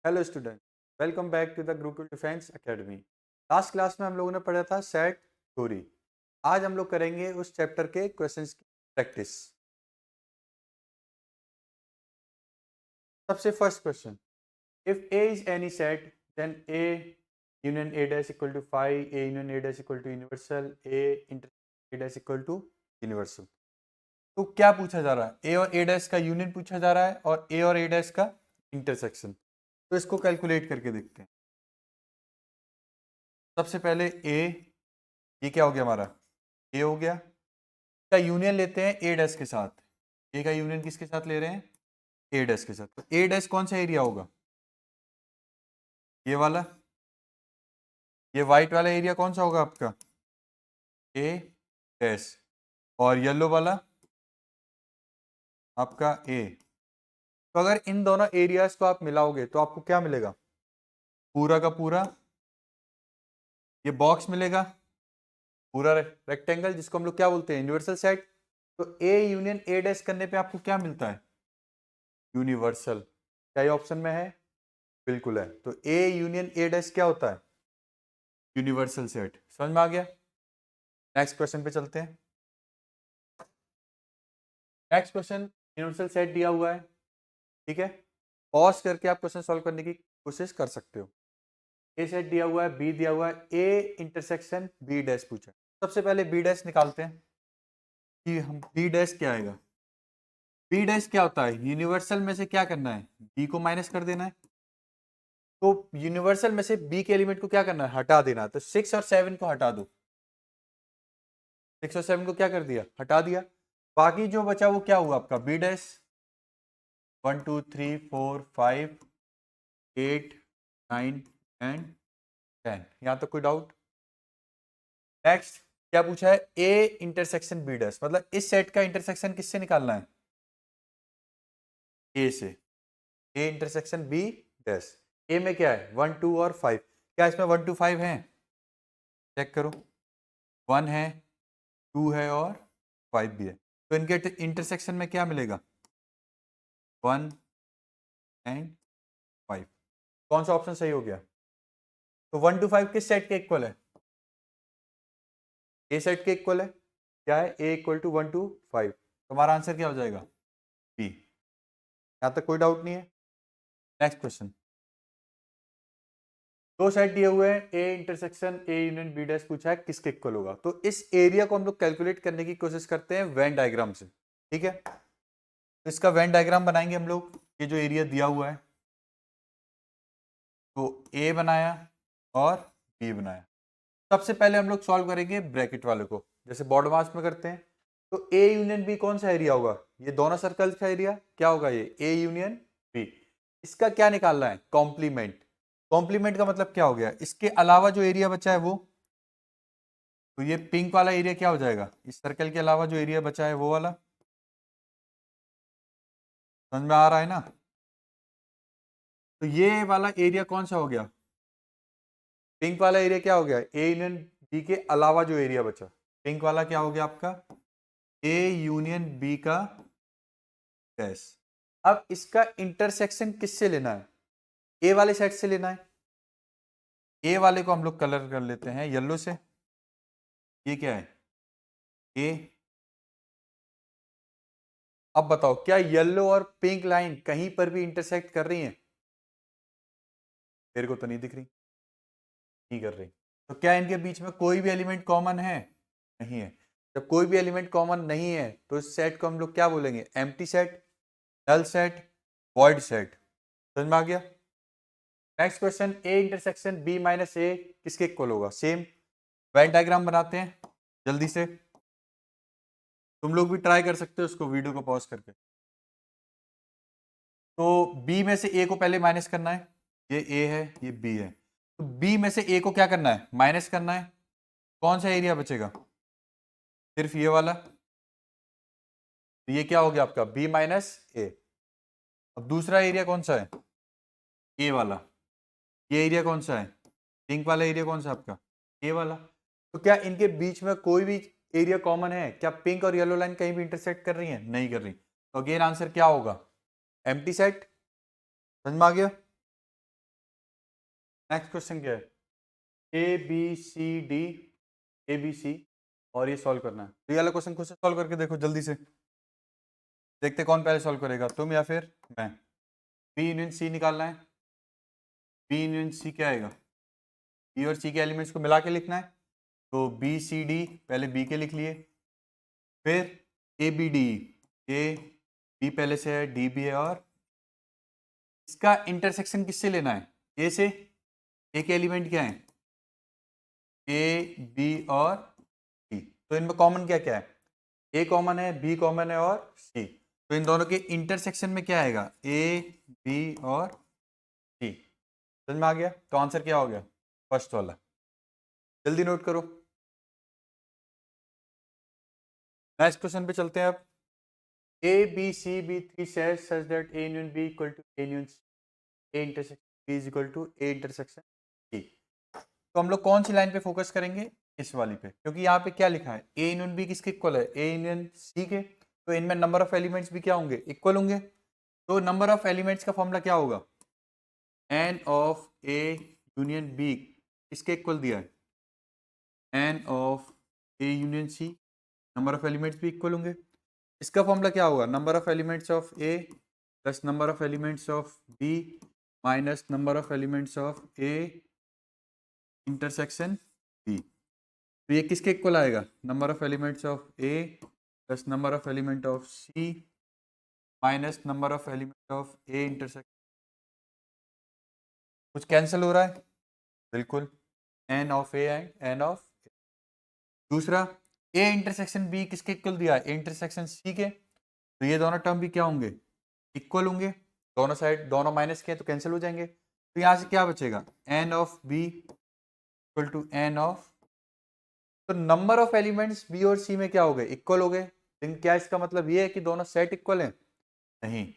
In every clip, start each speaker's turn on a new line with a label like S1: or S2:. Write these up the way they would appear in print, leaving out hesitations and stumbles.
S1: Hello student, welcome back to the Gurukul Defence Academy. Last class में हम लोगों ने पढ़ा था सेट थ्योरी। आज हम लोग करेंगे उस चैप्टर के क्वेश्चंस की प्रैक्टिस। सबसे first question, if A is any set then A union A dash equal to phi, A union A dash equal to universal, A inter A dash equal to universal. तो क्या पूछा जा रहा है? ए और ए dash का union पूछा जा रहा है और ए और ए डैश का इंटरसेक्शन। तो इसको कैलकुलेट करके देखते हैं। सबसे पहले ए, ये क्या हो गया हमारा? ए हो गया। का यूनियन लेते हैं ए डैश के साथ। ए का यूनियन किसके साथ ले रहे हैं? ए डैश के साथ। तो ए डैश कौन सा एरिया होगा? ये वाला। ये व्हाइट वाला एरिया कौन सा होगा आपका? ए डैश। और येलो वाला आपका ए। तो अगर इन दोनों एरियाज को आप मिलाओगे तो आपको क्या मिलेगा? पूरा का पूरा ये बॉक्स मिलेगा, पूरा रेक्टेंगल, जिसको हम लोग क्या बोलते हैं? Universal set. तो ए यूनियन ए डैश करने पे आपको क्या मिलता है? यूनिवर्सल। क्या ये ऑप्शन में है? बिल्कुल है। तो ए यूनियन ए डैश क्या होता है? Universal set. समझ में आ गया? नेक्स्ट क्वेश्चन पे चलते हैं। नेक्स्ट क्वेश्चन यूनिवर्सल सेट दिया हुआ है, ठीक है। पॉज करके आप क्वेश्चन सॉल्व करने की कोशिश कर सकते हो। ए सेट दिया हुआ है, बी दिया हुआ है, ए इंटरसेक्शन बी डैश पूछा है। सबसे पहले बी डैश निकालते हैं कि हम बी डैश क्या आएगा। बी डैश क्या होता है? यूनिवर्सल में से क्या करना है? बी को माइनस कर देना है। तो यूनिवर्सल में से बी के एलिमेंट को क्या करना है? हटा देना है। तो 6 और 7 को हटा दो। 6 और 7 को क्या कर दिया? हटा दिया। बाकी जो बचा वो क्या हुआ आपका? B dash. 1 2 3 4 5 8 9 एंड 10। यहां तक कोई डाउट? नेक्स्ट क्या पूछा है? ए इंटरसेक्शन बी डैश, मतलब इस सेट का इंटरसेक्शन किससे निकालना है? ए से। A intersection B dash. A में क्या है? 1 2 और 5। क्या इसमें 1 2 5 है? चेक करो। 1 है, 2 है और 5 भी है। तो इनके इंटरसेक्शन में क्या मिलेगा? 1 एंड 5। कौन सा ऑप्शन सही हो गया? तो 1 2 5 किस सेट के इक्वल है? ए सेट के इक्वल है। क्या है? ए इक्वल टू 1 2 5। तुम्हारा आंसर क्या हो जाएगा? बी। यहां तक कोई डाउट नहीं है? Next question. दो सेट दिए हुए हैं, A intersection A union B dash पूछा है, किसके इक्वल होगा? तो इस एरिया को हम लोग कैलकुलेट करने की कोशिश करते हैं वेन डायग्राम से, ठीक है। तो इसका वेन डायग्राम बनाएंगे हम लोग। ये जो एरिया दिया हुआ है, तो ए बनाया और बी बनाया। सबसे पहले हम लोग सॉल्व करेंगे ब्रैकेट वाले को, जैसे बॉर्डर मास में करते हैं। तो ए यूनियन बी कौन सा एरिया होगा? ये दोनों सर्कल का एरिया क्या होगा? ये ए यूनियन बी। इसका क्या निकालना है? कॉम्प्लीमेंट। कॉम्प्लीमेंट का मतलब क्या हो गया? इसके अलावा जो एरिया बचा है वो, तो ये पिंक वाला एरिया क्या हो जाएगा? इस सर्कल के अलावा जो एरिया बचा है वो वाला। समझ में आ रहा है ना? तो ये वाला एरिया कौन सा हो गया? पिंक वाला एरिया क्या हो गया? ए यूनियन बी के अलावा जो एरिया बचा, पिंक वाला क्या हो गया आपका? ए यूनियन बी का डैश। अब इसका इंटरसेक्शन किससे लेना है? ए वाले सेट से लेना है। ए वाले को हम लोग कलर कर लेते हैं येलो से। ये क्या है? ए। अब बताओ, क्या येलो और पिंक लाइन कहीं पर भी इंटरसेक्ट कर रही हैं? मेरे को तो नहीं दिख रही। नहीं कर रही। तो क्या इनके बीच में कोई भी एलिमेंट कॉमन है? नहीं है। जब कोई भी एलिमेंट कॉमन नहीं है तो इस सेट को हम लोग क्या बोलेंगे? Empty set, null set, void set. समझ में आ गया? Next question, A intersection B minus A किसके इक्वल होगा? सेम वेन डायग्राम बनाते हैं जल्दी से। तुम लोग भी ट्राई कर सकते हो उसको वीडियो को पॉज करके। तो बी में से ए को पहले माइनस करना है। ये ए है, ये बी है। तो बी में से ए को क्या करना है? माइनस करना है। कौन सा एरिया बचेगा? सिर्फ ये वाला। तो ये क्या हो गया आपका? बी माइनस ए। अब दूसरा एरिया कौन सा है? ए वाला। ये एरिया कौन सा है? पिंक वाला एरिया कौन सा आपका? ए वाला। तो क्या इनके बीच में कोई भी एरिया कॉमन है? क्या पिंक और येलो लाइन कहीं भी इंटरसेक्ट कर रही है? नहीं कर रही। तो अगेन आंसर क्या होगा? Empty set. समझ में आ गया? नेक्स्ट क्वेश्चन क्या है, A B C D, A B C, और ये सॉल्व करना है। तो ये वाला क्वेश्चन खुद से सॉल्व करके देखो जल्दी से, देखते कौन पहले सॉल्व करेगा, तुम या फिर मैं। बी यूनियन सी निकालना है। बी यूनियन सी क्या आएगा, बी और सी के एलिमेंट्स को मिला के लिखना है। तो बी सी डी पहले बी के लिख लिए, फिर A B D, A B पहले से है, डी भी है, और इसका इंटरसेक्शन किससे लेना है, ए से। ए के एलिमेंट क्या है, ए बी और सी। तो इनमें कॉमन क्या क्या है, ए कॉमन है, बी कॉमन है और सी। तो इन दोनों के इंटरसेक्शन में क्या आएगा, ए बी और सी। समझ में आ गया। तो आंसर क्या हो गया, फर्स्ट वाला। जल्दी नोट करो। नेक्स्ट क्वेश्चन पे चलते हैं अब। A B C be three set such that A union B equal to A union C, A intersection B is equal to A intersection C. तो हम लोग कौन सी लाइन पे फोकस करेंगे, इस वाली पे, क्योंकि यहाँ पे क्या लिखा है, ए यूनियन बी किसके इक्वल है, ए यूनियन सी के। तो इनमें नंबर ऑफ एलिमेंट्स भी क्या होंगे, इक्वल होंगे। तो नंबर ऑफ एलिमेंट्स का फॉर्मूला क्या होगा, N of A union B इसके इक्वल दिया है, N of A union C, number of elements भी इक्वल होंगे। इसका फॉर्मूला क्या होगा, number of elements of A plus number of elements of B minus number of elements of A intersection B. तो ये किसके इक्वल आएगा, number of elements of A plus number of element of C minus number of element of A intersection. कुछ cancel हो रहा है, बिल्कुल, N of A and N of. दूसरा, ए इंटरसेक्शन बी किसके इक्वल दिया है, ए इंटरसेक्शन सी के। तो ये दोनों टर्म भी क्या होंगे, इक्वल होंगे। दोनों साइड दोनों माइनस के तो कैंसिल हो जाएंगे। तो यहाँ से क्या बचेगा, N of B equal to N of. तो नंबर ऑफ एलिमेंट्स बी और सी में क्या हो गए, इक्वल हो गए। लेकिन क्या इसका मतलब ये है कि दोनों सेट इक्वल हैं, नहीं।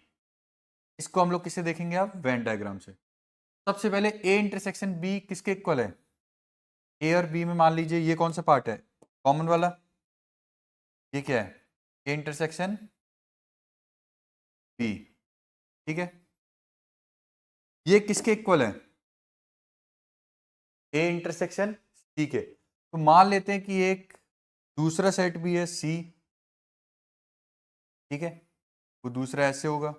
S1: इसको हम लोग किससे देखेंगे, आप वेन डायग्राम से। सबसे पहले ए इंटरसेक्शन बी किसके इक्वल है, ए और बी में मान लीजिए ये कौन सा पार्ट है, कॉमन वाला। ये क्या है, ए इंटरसेक्शन बी, ठीक है। ये किसके इक्वल है, ए इंटरसेक्शन सी के। तो मान लेते हैं कि एक दूसरा सेट भी है सी, ठीक है। वो दूसरा ऐसे होगा,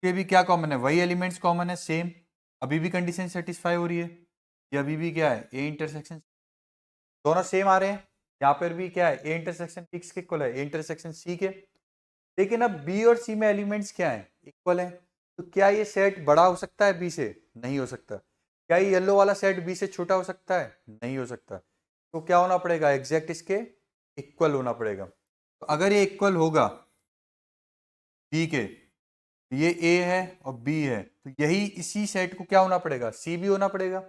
S1: ये भी क्या कॉमन है, वही एलिमेंट्स कॉमन है, सेम। अभी भी कंडीशन सेटिस्फाई हो रही है। ये अभी भी क्या है, ए इंटरसेक्शन, दोनों सेम आ रहे हैं। यहाँ पर भी क्या है, ए इंटरसेक्शन किसके इक्वल है, ए इंटरसेक्शन सी के। लेकिन अब बी और सी में एलिमेंट्स क्या है, इक्वल है। तो क्या ये सेट बड़ा हो सकता है बी से, नहीं हो सकता। क्या ये येलो वाला सेट बी से छोटा हो सकता है, नहीं हो सकता। तो क्या होना पड़ेगा, एग्जैक्ट इसके इक्वल होना पड़ेगा। तो अगर ये इक्वल होगा बी के, ये ए है और बी है, तो यही इसी सेट को क्या होना पड़ेगा, सी भी होना पड़ेगा।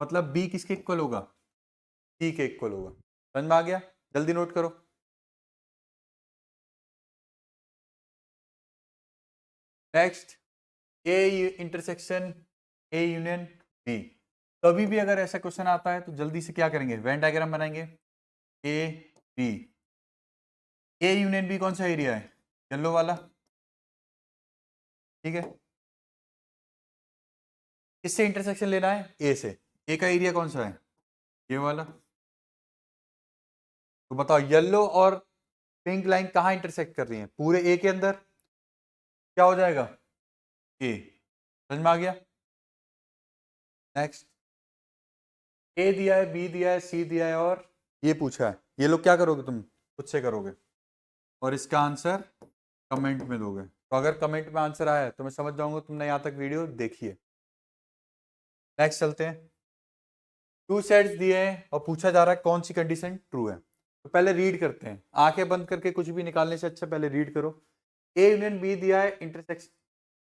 S1: मतलब बी किसके इक्वल होगा, सी के इक्वल होगा। समझ में आ गया, जल्दी नोट करो। Next, A intersection A union B. कभी भी अगर ऐसा क्वेश्चन आता है तो जल्दी से क्या करेंगे, वेन डायग्राम बनाएंगे। A B, A union B कौन सा एरिया है, येलो वाला, ठीक है। किससे इंटरसेक्शन लेना है, ए से। ए का एरिया कौन सा है, ये वाला। तो बताओ येलो और पिंक लाइन कहाँ इंटरसेक्ट कर रही है, पूरे ए के अंदर। क्या हो जाएगा, ए। समझ में आ गया। नेक्स्ट, ए दिया है, बी दिया है, सी दिया है, और ये पूछा है। ये लोग क्या करोगे, तुम खुद से करोगे और इसका आंसर कमेंट में दोगे। तो अगर कमेंट में आंसर आया तो मैं समझ जाऊंगा तुमने यहाँ तक वीडियो देखी है। नेक्स्ट चलते हैं। टू सेट्स दिए हैं और पूछा जा रहा है कौन सी कंडीशन ट्रू है। तो पहले रीड करते हैं, आंखें बंद करके कुछ भी निकालने से अच्छा पहले रीड करो। ए यूनियन बी दिया है, intersection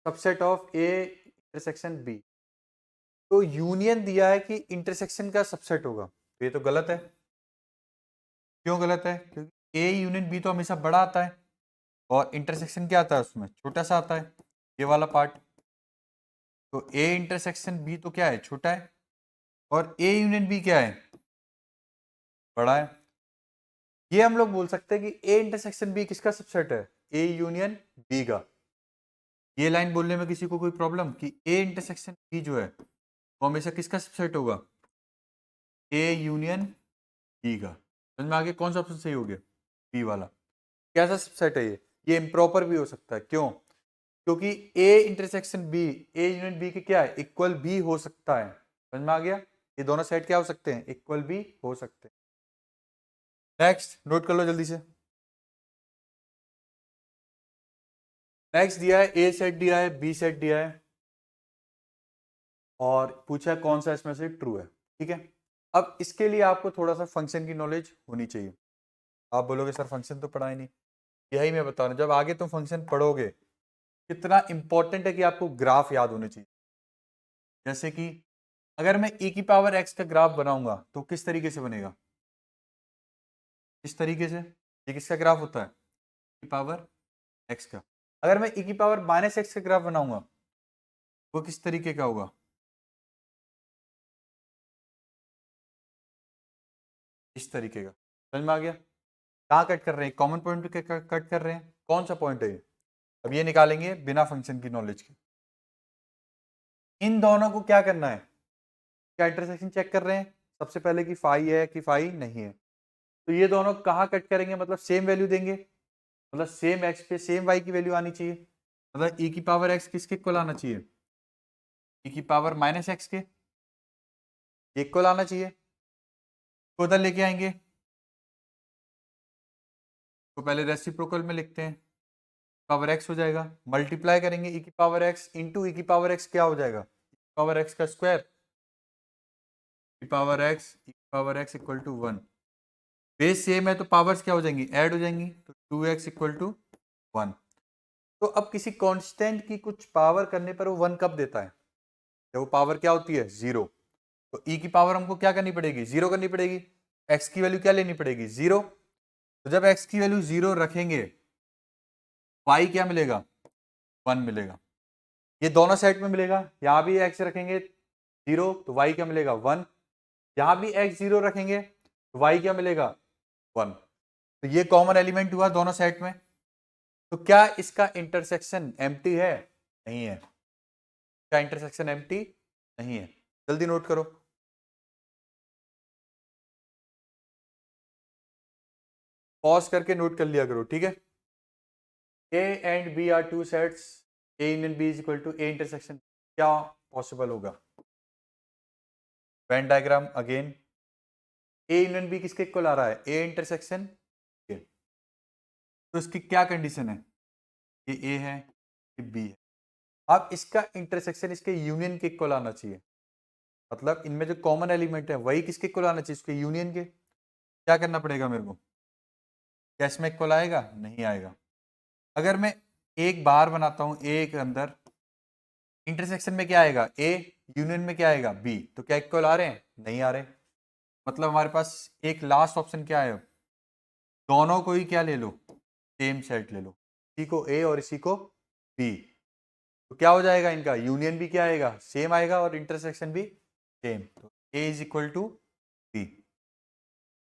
S1: subset of A intersection B. तो यूनियन दिया है कि इंटरसेक्शन का सबसेट होगा, तो ये तो गलत है। क्यों गलत है, क्योंकि ए यूनियन बी तो हमेशा बड़ा आता है और इंटरसेक्शन क्या आता है उसमें, छोटा सा आता है, ये वाला पार्ट। तो ए इंटरसेक्शन बी तो क्या है, छोटा है, और ए यूनियन बी क्या है, बड़ा है। ये हम लोग बोल सकते हैं कि ए इंटरसेक्शन बी किसका सबसेट है, ए यूनियन बी का। ये लाइन बोलने में किसी को कोई प्रॉब्लम कि ए इंटरसेक्शन बी जो है वो हमेशा किसका सबसेट होगा? ए यूनियन बी का। समझ में आ गया कौन सा ऑप्शन सही हो गया? बी वाला। कैसा सबसेट है ये इम्प्रॉपर भी हो सकता है। क्यों? क्योंकि A intersection B, A union B के क्या है? इक्वल बी हो सकता है। समझ में आ गया? ये दोनों सेट क्या हो सकते हैं? इक्वल बी हो सकते हैं। नेक्स्ट नोट कर लो जल्दी से। नेक्स्ट दिया है ए सेट दिया है, बी सेट दिया है और पूछा है कौन सा इसमें से ट्रू है। ठीक है, अब इसके लिए आपको थोड़ा सा फंक्शन की नॉलेज होनी चाहिए। आप बोलोगे सर फंक्शन तो पढ़ा ही नहीं। यही मैं बता रहा हूं, जब आगे तुम फंक्शन पढ़ोगे कितना इंपॉर्टेंट है कि आपको ग्राफ याद होने चाहिए। जैसे कि अगर मैं e की पावर x का ग्राफ बनाऊंगा तो किस तरीके से बनेगा? इस तरीके से। ये किसका ग्राफ होता है? e की पावर x का। अगर मैं e की पावर माइनस x का ग्राफ बनाऊंगा वो किस तरीके का होगा? इस तरीके का। समझ में आ गया? कहाँ कट कर रहे हैं? कॉमन पॉइंट पे कट कर रहे हैं। कौन सा पॉइंट है ये? अब ये निकालेंगे बिना फंक्शन की नॉलेज के। इन दोनों को क्या करना है? क्या इंटरसेक्शन चेक कर रहे हैं सबसे पहले कि फाई है कि फाई नहीं है। तो ये दोनों कहाँ कट करेंगे? मतलब सेम वैल्यू देंगे, मतलब सेम एक्स पे सेम वाई की वैल्यू आनी चाहिए। मतलब e की पावर x किसके इक्वल आना चाहिए? e की पावर माइनस एक्स के इक्वल आना चाहिए। तो उधर लेके आएंगे तो पहले रेसिप्रोकल में लिखते हैं, पावर x हो जाएगा, मल्टीप्लाई करेंगे e की पावर x इंटू e की पावर x क्या हो जाएगा? पावर x का square, e power x equal to 1। Base same है तो पावर्स क्या हो जाएंगी? ऐड हो जाएंगी, तो 2x इक्वल टू 1। तो अब किसी कांस्टेंट की कुछ पावर करने पर वो 1 कब देता है? जब वो पावर क्या होती है? 0। तो e की पावर हमको क्या करनी पड़ेगी? 0 करनी पड़ेगी। x की वैल्यू क्या लेनी पड़ेगी? 0। तो जब x की वैल्यू 0 रखेंगे y क्या मिलेगा? 1 मिलेगा। ये दोनों सेट में मिलेगा। यहां भी x रखेंगे 0 तो y क्या मिलेगा? 1। यहां भी x 0 रखेंगे तो y क्या मिलेगा? 1। तो ये कॉमन एलिमेंट हुआ दोनों सेट में। तो क्या इसका इंटरसेक्शन एम्प्टी है? नहीं है। क्या इंटरसेक्शन एम्प्टी नहीं है? जल्दी नोट करो। पॉज करके नोट कर लिया करो, ठीक है। A and B are two sets, A union B is equal to A intersection. क्या पॉसिबल होगा? Venn diagram again. A union B किसके इक्वल आ रहा है? A intersection. तो इसकी क्या कंडीशन है? ये A है, ये B है। अब इसका इंटरसेक्शन इसके यूनियन के इक्वल आना चाहिए। मतलब इनमें जो कॉमन एलिमेंट है वही किसके इक्वल आना चाहिए? इसके यूनियन के। क्या करना पड़ेगा मेरे को? क्या इसमें इक्वल आएगा? नहीं आएगा। अगर मैं एक बार बनाता हूं ए के अंदर, इंटरसेक्शन में क्या आएगा? ए, यूनियन में क्या आएगा? बी। तो क्या इक्वल आ रहे हैं? नहीं आ रहे। मतलब हमारे पास एक लास्ट ऑप्शन क्या है? दोनों को ही क्या ले लो? सेम सेट ले लो। इसी को ए और इसी को बी। तो क्या हो जाएगा? इनका यूनियन भी क्या आएगा? सेम आएगा और इंटरसेक्शन भी सेम। तो A is equal to B.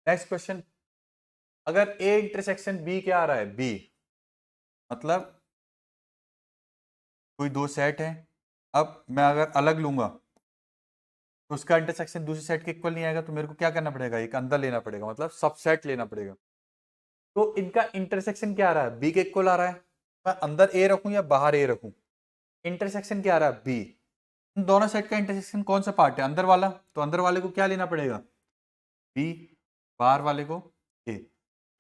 S1: Next question. अगर ए इंटरसेक्शन बी क्या आ रहा है? बी। मतलब कोई दो सेट है। अब मैं अगर अलग लूंगा तो उसका इंटरसेक्शन दूसरे सेट के इक्वल नहीं आएगा, तो मेरे को क्या करना पड़ेगा? एक अंदर लेना पड़ेगा, मतलब सबसेट लेना पड़ेगा। तो इनका इंटरसेक्शन क्या आ रहा है? बी के इक्वल आ रहा है। मैं अंदर ए रखूं या बाहर ए रखूं, इंटरसेक्शन क्या आ रहा है? बी। इन दोनों सेट का इंटरसेक्शन कौन सा पार्ट है? अंदर वाला। तो अंदर वाले को क्या लेना पड़ेगा? बी। बाहर वाले को ए।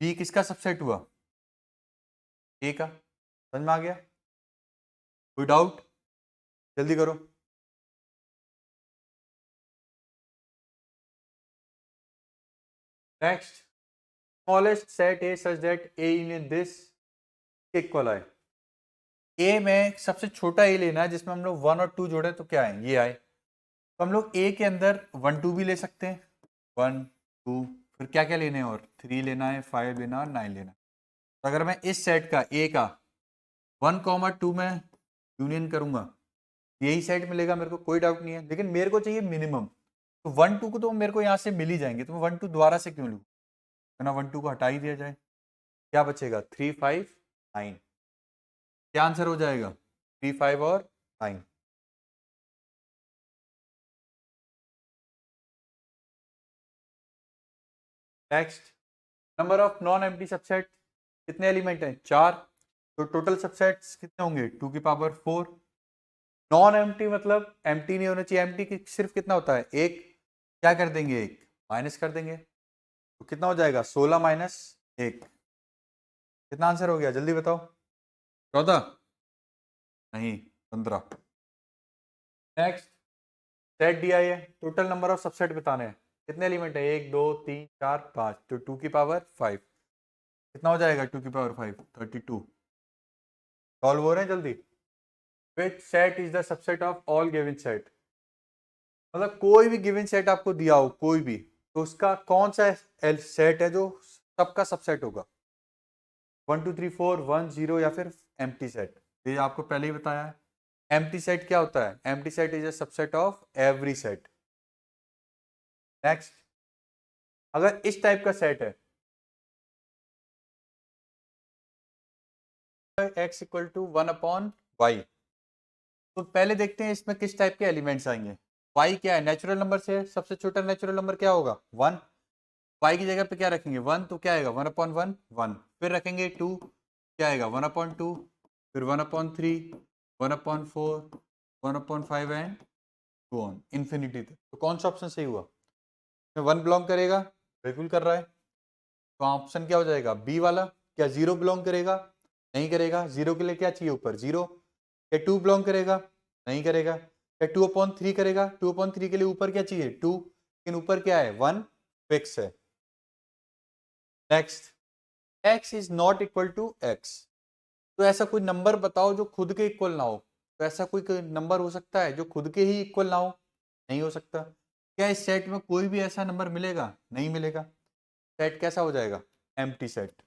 S1: बी किसका सबसेट हुआ? ए का। समझ में आ गया? कोई डाउट? जल्दी करो। Next, smallest set A such that A union this equal है। ए में सबसे छोटा ए लेना है जिसमें हम लोग 1 और 2 जोड़े तो क्या है? ये आए। तो हम लोग ए के अंदर 1 2 भी ले सकते हैं। 1 2 फिर क्या क्या लेने हैं? और 3 लेना है, 5 लेना है और 9 लेना है। तो अगर मैं इस सेट का ए का 1 2 में यूनियन करूंगा यही सेट मिलेगा मेरे को, कोई डाउट नहीं है। लेकिन मेरे को चाहिए मिनिमम। तो 1 2 को तो मेरे को यहाँ से मिल ही जाएंगे, तो मैं 1 2 दोबारा से क्यों लूँ? ना 1 2 को हटा ही दिया जाए। क्या बचेगा? 3 5 9। क्या आंसर हो जाएगा? 3 5 और 9। Next, number of non empty subset, कितने एलिमेंट हैं? 4, तो टोटल सबसेट्स कितने होंगे? 2 की पावर 4। नॉन एम्प्टी मतलब एम्प्टी नहीं होना चाहिए, एम्प्टी की सिर्फ कितना होता है? एक, क्या कर देंगे? एक माइनस कर देंगे, तो कितना हो जाएगा? 16 माइनस 1। कितना आंसर हो गया? जल्दी बताओ। 14 नहीं, 15। नेक्स्ट, सेट दिया है, टोटल नंबर ऑफ सबसेट बताने हैं, कितने एलिमेंट है? 1 2 3 4 5, तो 2 की पावर 5। कितना हो जाएगा 2 की पावर 5? 32। सॉल्व हो रहे हैं जल्दी। Which set is the subset of all given set, मतलब कोई भी गिवन सेट आपको दिया हो कोई भी, तो उसका कौन सा सेट है जो सबका सबसेट होगा? 1 2 3 4 1 0 या फिर एम्प्टी सेट? ये आपको पहले ही बताया है। एम्प्टी सेट क्या होता है? Empty set is a subset of every set. Next, अगर इस टाइप का सेट है x इक्वल टू 1/y, तो पहले देखते हैं इसमें किस टाइप के एलिमेंट्स आएंगे। y क्या है? नेचुरल नंबर से सबसे छोटा नेचुरल नंबर क्या होगा? 1। y की जगह पे क्या रखेंगे? 1, तो क्या आएगा? 1/1 1। फिर रखेंगे 2, क्या आएगा? 1/2। फिर 1/3 1/4 1/5 एंड सो ऑन इन्फिनिटी तक। तो कौन सा ऑप्शन सही हुआ? 1 बिलोंग करेगा? बिल्कुल कर रहा है, तो ऑप्शन क्या हो जाएगा? बी वाला। क्या 0 बिलोंग करेगा? नहीं करेगा, 0 के लिए क्या चाहिए ऊपर? 0। क्या 2 बिलोंग करेगा? नहीं करेगा। क्या 2/3 करेगा? 2/3 के लिए ऊपर क्या चाहिए? 2, लेकिन ऊपर क्या है? 1 फिक्स है। Next, x is not equal to x, तो ऐसा कोई नंबर बताओ जो खुद के इक्वल ना हो। तो ऐसा कोई नंबर हो सकता है जो खुद के ही इक्वल ना हो? नहीं हो सकता। क्या इस सेट में कोई भी ऐसा नंबर मिलेगा? नहीं मिलेगा। सेट कैसा हो जाएगा? Empty set.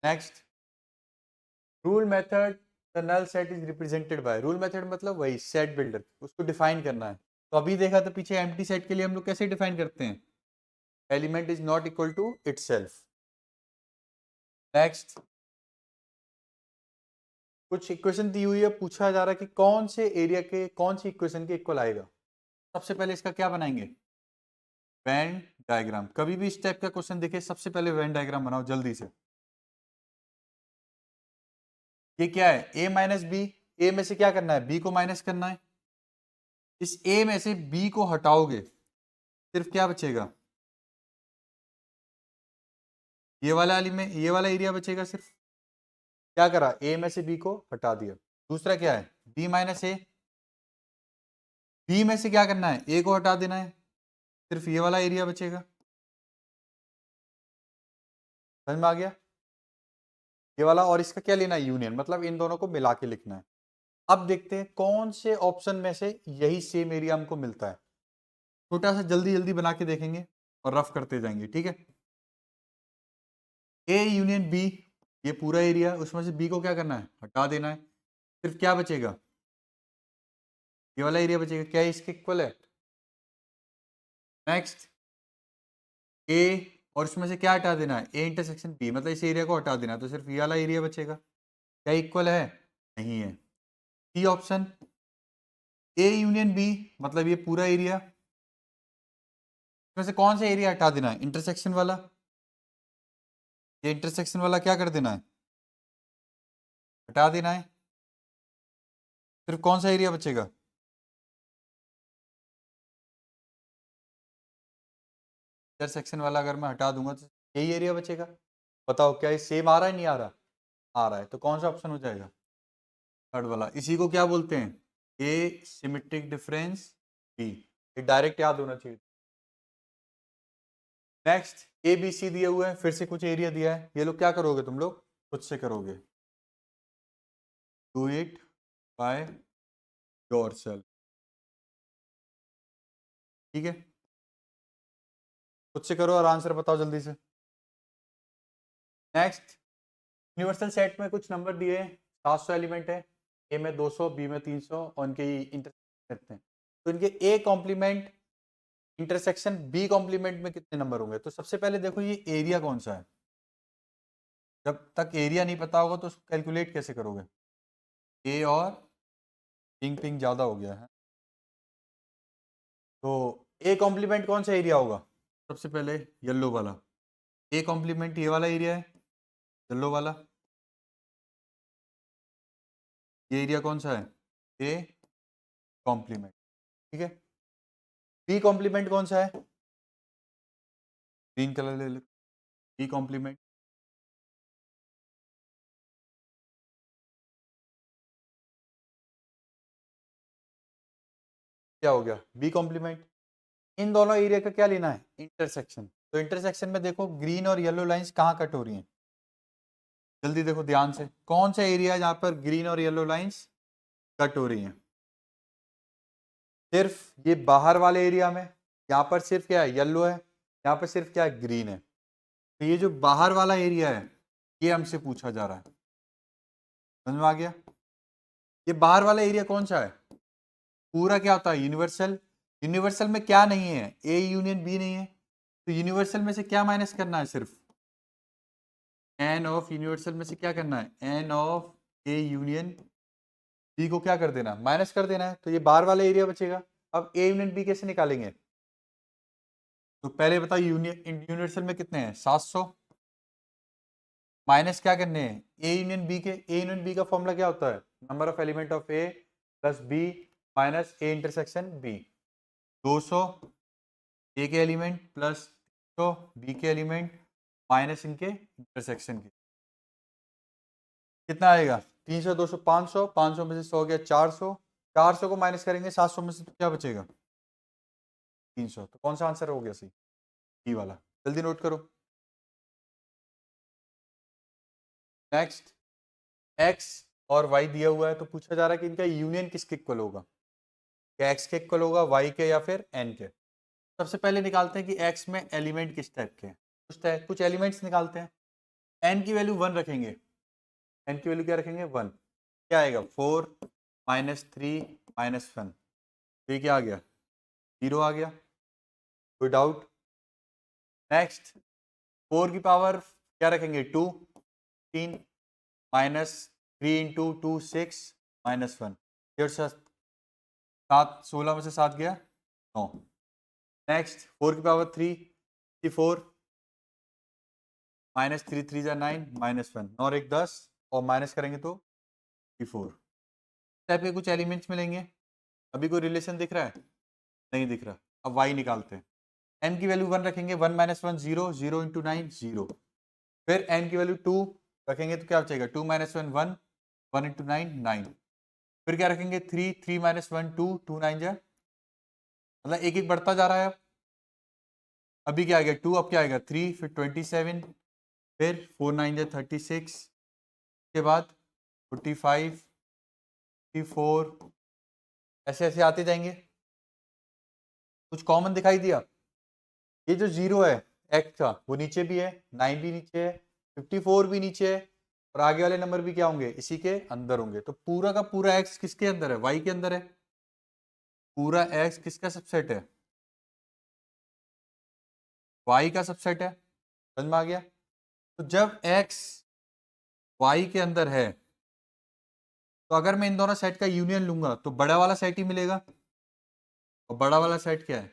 S1: Next, rule method the null set is represented by. Rule method मतलब वही सेट बिल्डर, उसको डिफाइन करना है। तो अभी देखा था पीछे एम्प्टी सेट के लिए हम लोग कैसे डिफाइन करते हैं? Element is not equal to itself. Next, कुछ इक्वेशन दी हुई है, पूछा जा रहा है कि कौन से एरिया के कौन सी इक्वेशन के इक्वल आएगा। सबसे पहले इसका क्या बनाएंगे? Venn diagram. कभी भी इस टाइप का क्वेश्चन दिखे सबसे पहले वेन डायग्राम बनाओ जल्दी से। ये क्या है? a minus B. ए में से क्या करना है? b को माइनस करना है। इस a में से b को हटाओगे, सिर्फ क्या बचेगा? ये वाला एलिमेंट, ये वाला एरिया बचेगा सिर्फ। क्या करा? a में से b को हटा दिया। दूसरा क्या है? b माइनस ए। b में से क्या करना है? a को हटा देना है, सिर्फ ये वाला एरिया बचेगा। समझ में आ गया? ये वाला और इसका क्या लेना है? यूनियन, मतलब इन दोनों को मिला के लिखना है। अब देखते हैं कौन से ऑप्शन में से यही सेम एरिया हमको मिलता है। छोटा सा जल्दी जल्दी बना के देखेंगे और रफ करते जाएंगे, ठीक है? ए यूनियन बी, ये पूरा एरिया, उसमें से बी को क्या करना है? हटा देना है। सिर्फ क्या बचेगा? ये वाला एरिया बचेगा। क्या इसके इक्वल है? नेक्स्ट, ए और उसमें से क्या हटा देना है? ए इंटरसेक्शन बी, मतलब इस एरिया को हटा देना है, तो सिर्फ ये वाला एरिया बचेगा। क्या इक्वल है? नहीं है। C option, A union B, मतलब ये पूरा एरिया, इसमें से कौन सा एरिया हटा देना है? इंटरसेक्शन वाला। ये इंटरसेक्शन वाला क्या कर देना है? हटा देना है। सिर्फ कौन सा एरिया बचेगा? इंटरसेक्शन वाला अगर मैं हटा दूंगा तो यही एरिया बचेगा। बताओ क्या ये सेम आ रहा है? नहीं आ रहा? आ रहा है, तो कौन सा ऑप्शन हो जाएगा? थर्ड वाला। इसी को क्या बोलते हैं? ए सिमेट्रिक डिफरेंस बी। ये डायरेक्ट याद होना चाहिए। नेक्स्ट, ए बी सी दिए हुए हैं, फिर से कुछ एरिया दिया है, ये लोग क्या करोगे? तुम लोग खुद से करोगे। डू इट बाय योरसेल्फ, ठीक है? खुद से करो और आंसर बताओ जल्दी से। नेक्स्ट, यूनिवर्सल सेट में कुछ नंबर दिए हैं, 700 एलिमेंट है, ए में 200 बी में 300 और इनके इंटरसेक्शन करते हैं, तो इनके A complement intersection B complement में कितने नंबर होंगे? तो सबसे पहले देखो ये एरिया कौन सा है। जब तक एरिया नहीं पता होगा तो उसको कैलकुलेट कैसे करोगे? ए और पिंग पिंग ज़्यादा हो गया है, तो ए कॉम्प्लीमेंट कौन सा एरिया होगा? सबसे पहले येलो वाला। ए कॉम्प्लीमेंट ये वाला एरिया है, येलो वाला। ये एरिया कौन सा है? ए कॉम्प्लीमेंट, ठीक है। बी कॉम्प्लीमेंट कौन सा है? ग्रीन कलर ले लो। बी कॉम्प्लीमेंट क्या हो गया? B complement. इन दोनों एरिया का क्या लेना है? इंटरसेक्शन। तो इंटरसेक्शन में देखो ग्रीन और येलो लाइंस कहाँ कट हो रही हैं? जल्दी देखो ध्यान से, कौन सा एरिया है जहां पर ग्रीन और येलो लाइंस कट हो रही हैं? सिर्फ ये बाहर वाले एरिया में। यहाँ पर सिर्फ क्या है? येलो है। यहाँ पर सिर्फ क्या है? ग्रीन है। तो ये जो बाहर वाला एरिया है ये हमसे पूछा जा रहा है। समझ में आ गया? ये बाहर वाला एरिया कौन सा है? पूरा क्या होता है? यूनिवर्सल। यूनिवर्सल में क्या नहीं है? ए यूनियन बी नहीं है। तो यूनिवर्सल में से क्या माइनस करना है? सिर्फ एन ऑफ यूनिवर्सल में से क्या करना है? N of A union B को क्या कर देना? माइनस कर देना है। तो ये बाहर वाला एरिया बचेगा। अब ए यूनियन बी कैसे निकालेंगे? तो पहले बताओ, यूनियन यूनिवर्सल में कितने हैं? 700 माइनस क्या करने हैं? ए यूनियन बी के। ए यूनियन बी का फॉर्मूला क्या होता है? Number of element of A plus B minus A intersection B. 200 A के एलिमेंट प्लस 300 बी के एलिमेंट माइनस इनके इंटरसेक्शन के। कितना आएगा? 300 200 500, 500 में से 100 गया 400, 400 को माइनस करेंगे 700 में से तो क्या बचेगा? 300। तो कौन सा आंसर हो गया सही? ई वाला। जल्दी नोट करो। नेक्स्ट, एक्स और वाई दिया हुआ है तो पूछा जा रहा है कि इनका यूनियन किसके इक्वल होगा? क्या एक्स के इक्वल होगा, वाई के, या फिर एन के? सबसे पहले निकालते हैं कि एक्स में एलिमेंट किस टाइप के हैं। कुछ एलिमेंट्स निकालते हैं। एन की वैल्यू 1 रखेंगे। एन की वैल्यू क्या रखेंगे? 1। क्या आएगा? 4 माइनस 3 माइनस 1। तो ये क्या आ गया? 0 आ गया। कोई डाउट? नेक्स्ट, 4 की पावर क्या रखेंगे? 2 3 माइनस 3 इंटू 2 6 माइनस 1। 7 16 में से 7 गया 9। नेक्स्ट, 4 की पावर 3 4 माइनस 3 3 जा 9 माइनस 1 और 1 10 और माइनस करेंगे तो 4 टाइप के कुछ एलिमेंट्स मिलेंगे। अभी कोई रिलेशन दिख रहा है? नहीं दिख रहा। अब वाई निकालते हैं। एन की वैल्यू 1 रखेंगे। 1 माइनस 1 0 0 इंटू 9 0। फिर एन की वैल्यू 2 रखेंगे तो क्या बचेगा? 2 माइनस 1 1 1 इंटू 9 9। फिर क्या रखेंगे? 3 3 माइनस 1 2 2 9 जा, मतलब एक एक बढ़ता जा रहा है। अब अभी क्या आ गया? 2, अब क्या आएगा? 3, फिर 27, फिर 4 9 जा 36 के बाद 45 54, ऐसे ऐसे आते जाएंगे। कुछ कॉमन दिखाई दिया? ये जो 0 है एक्स का वो नीचे भी है, 9 भी नीचे है, 54 भी नीचे है, और आगे वाले नंबर भी क्या होंगे? इसी के अंदर होंगे। तो पूरा का पूरा एक्स किसके अंदर है? वाई के अंदर है। पूरा एक्स किसका सबसेट है? वाई का सबसेट है। समझ में आ गया? तो जब एक्स वाई के अंदर है तो अगर मैं इन दोनों सेट का यूनियन लूंगा तो बड़ा वाला सेट ही मिलेगा, और बड़ा वाला सेट क्या है?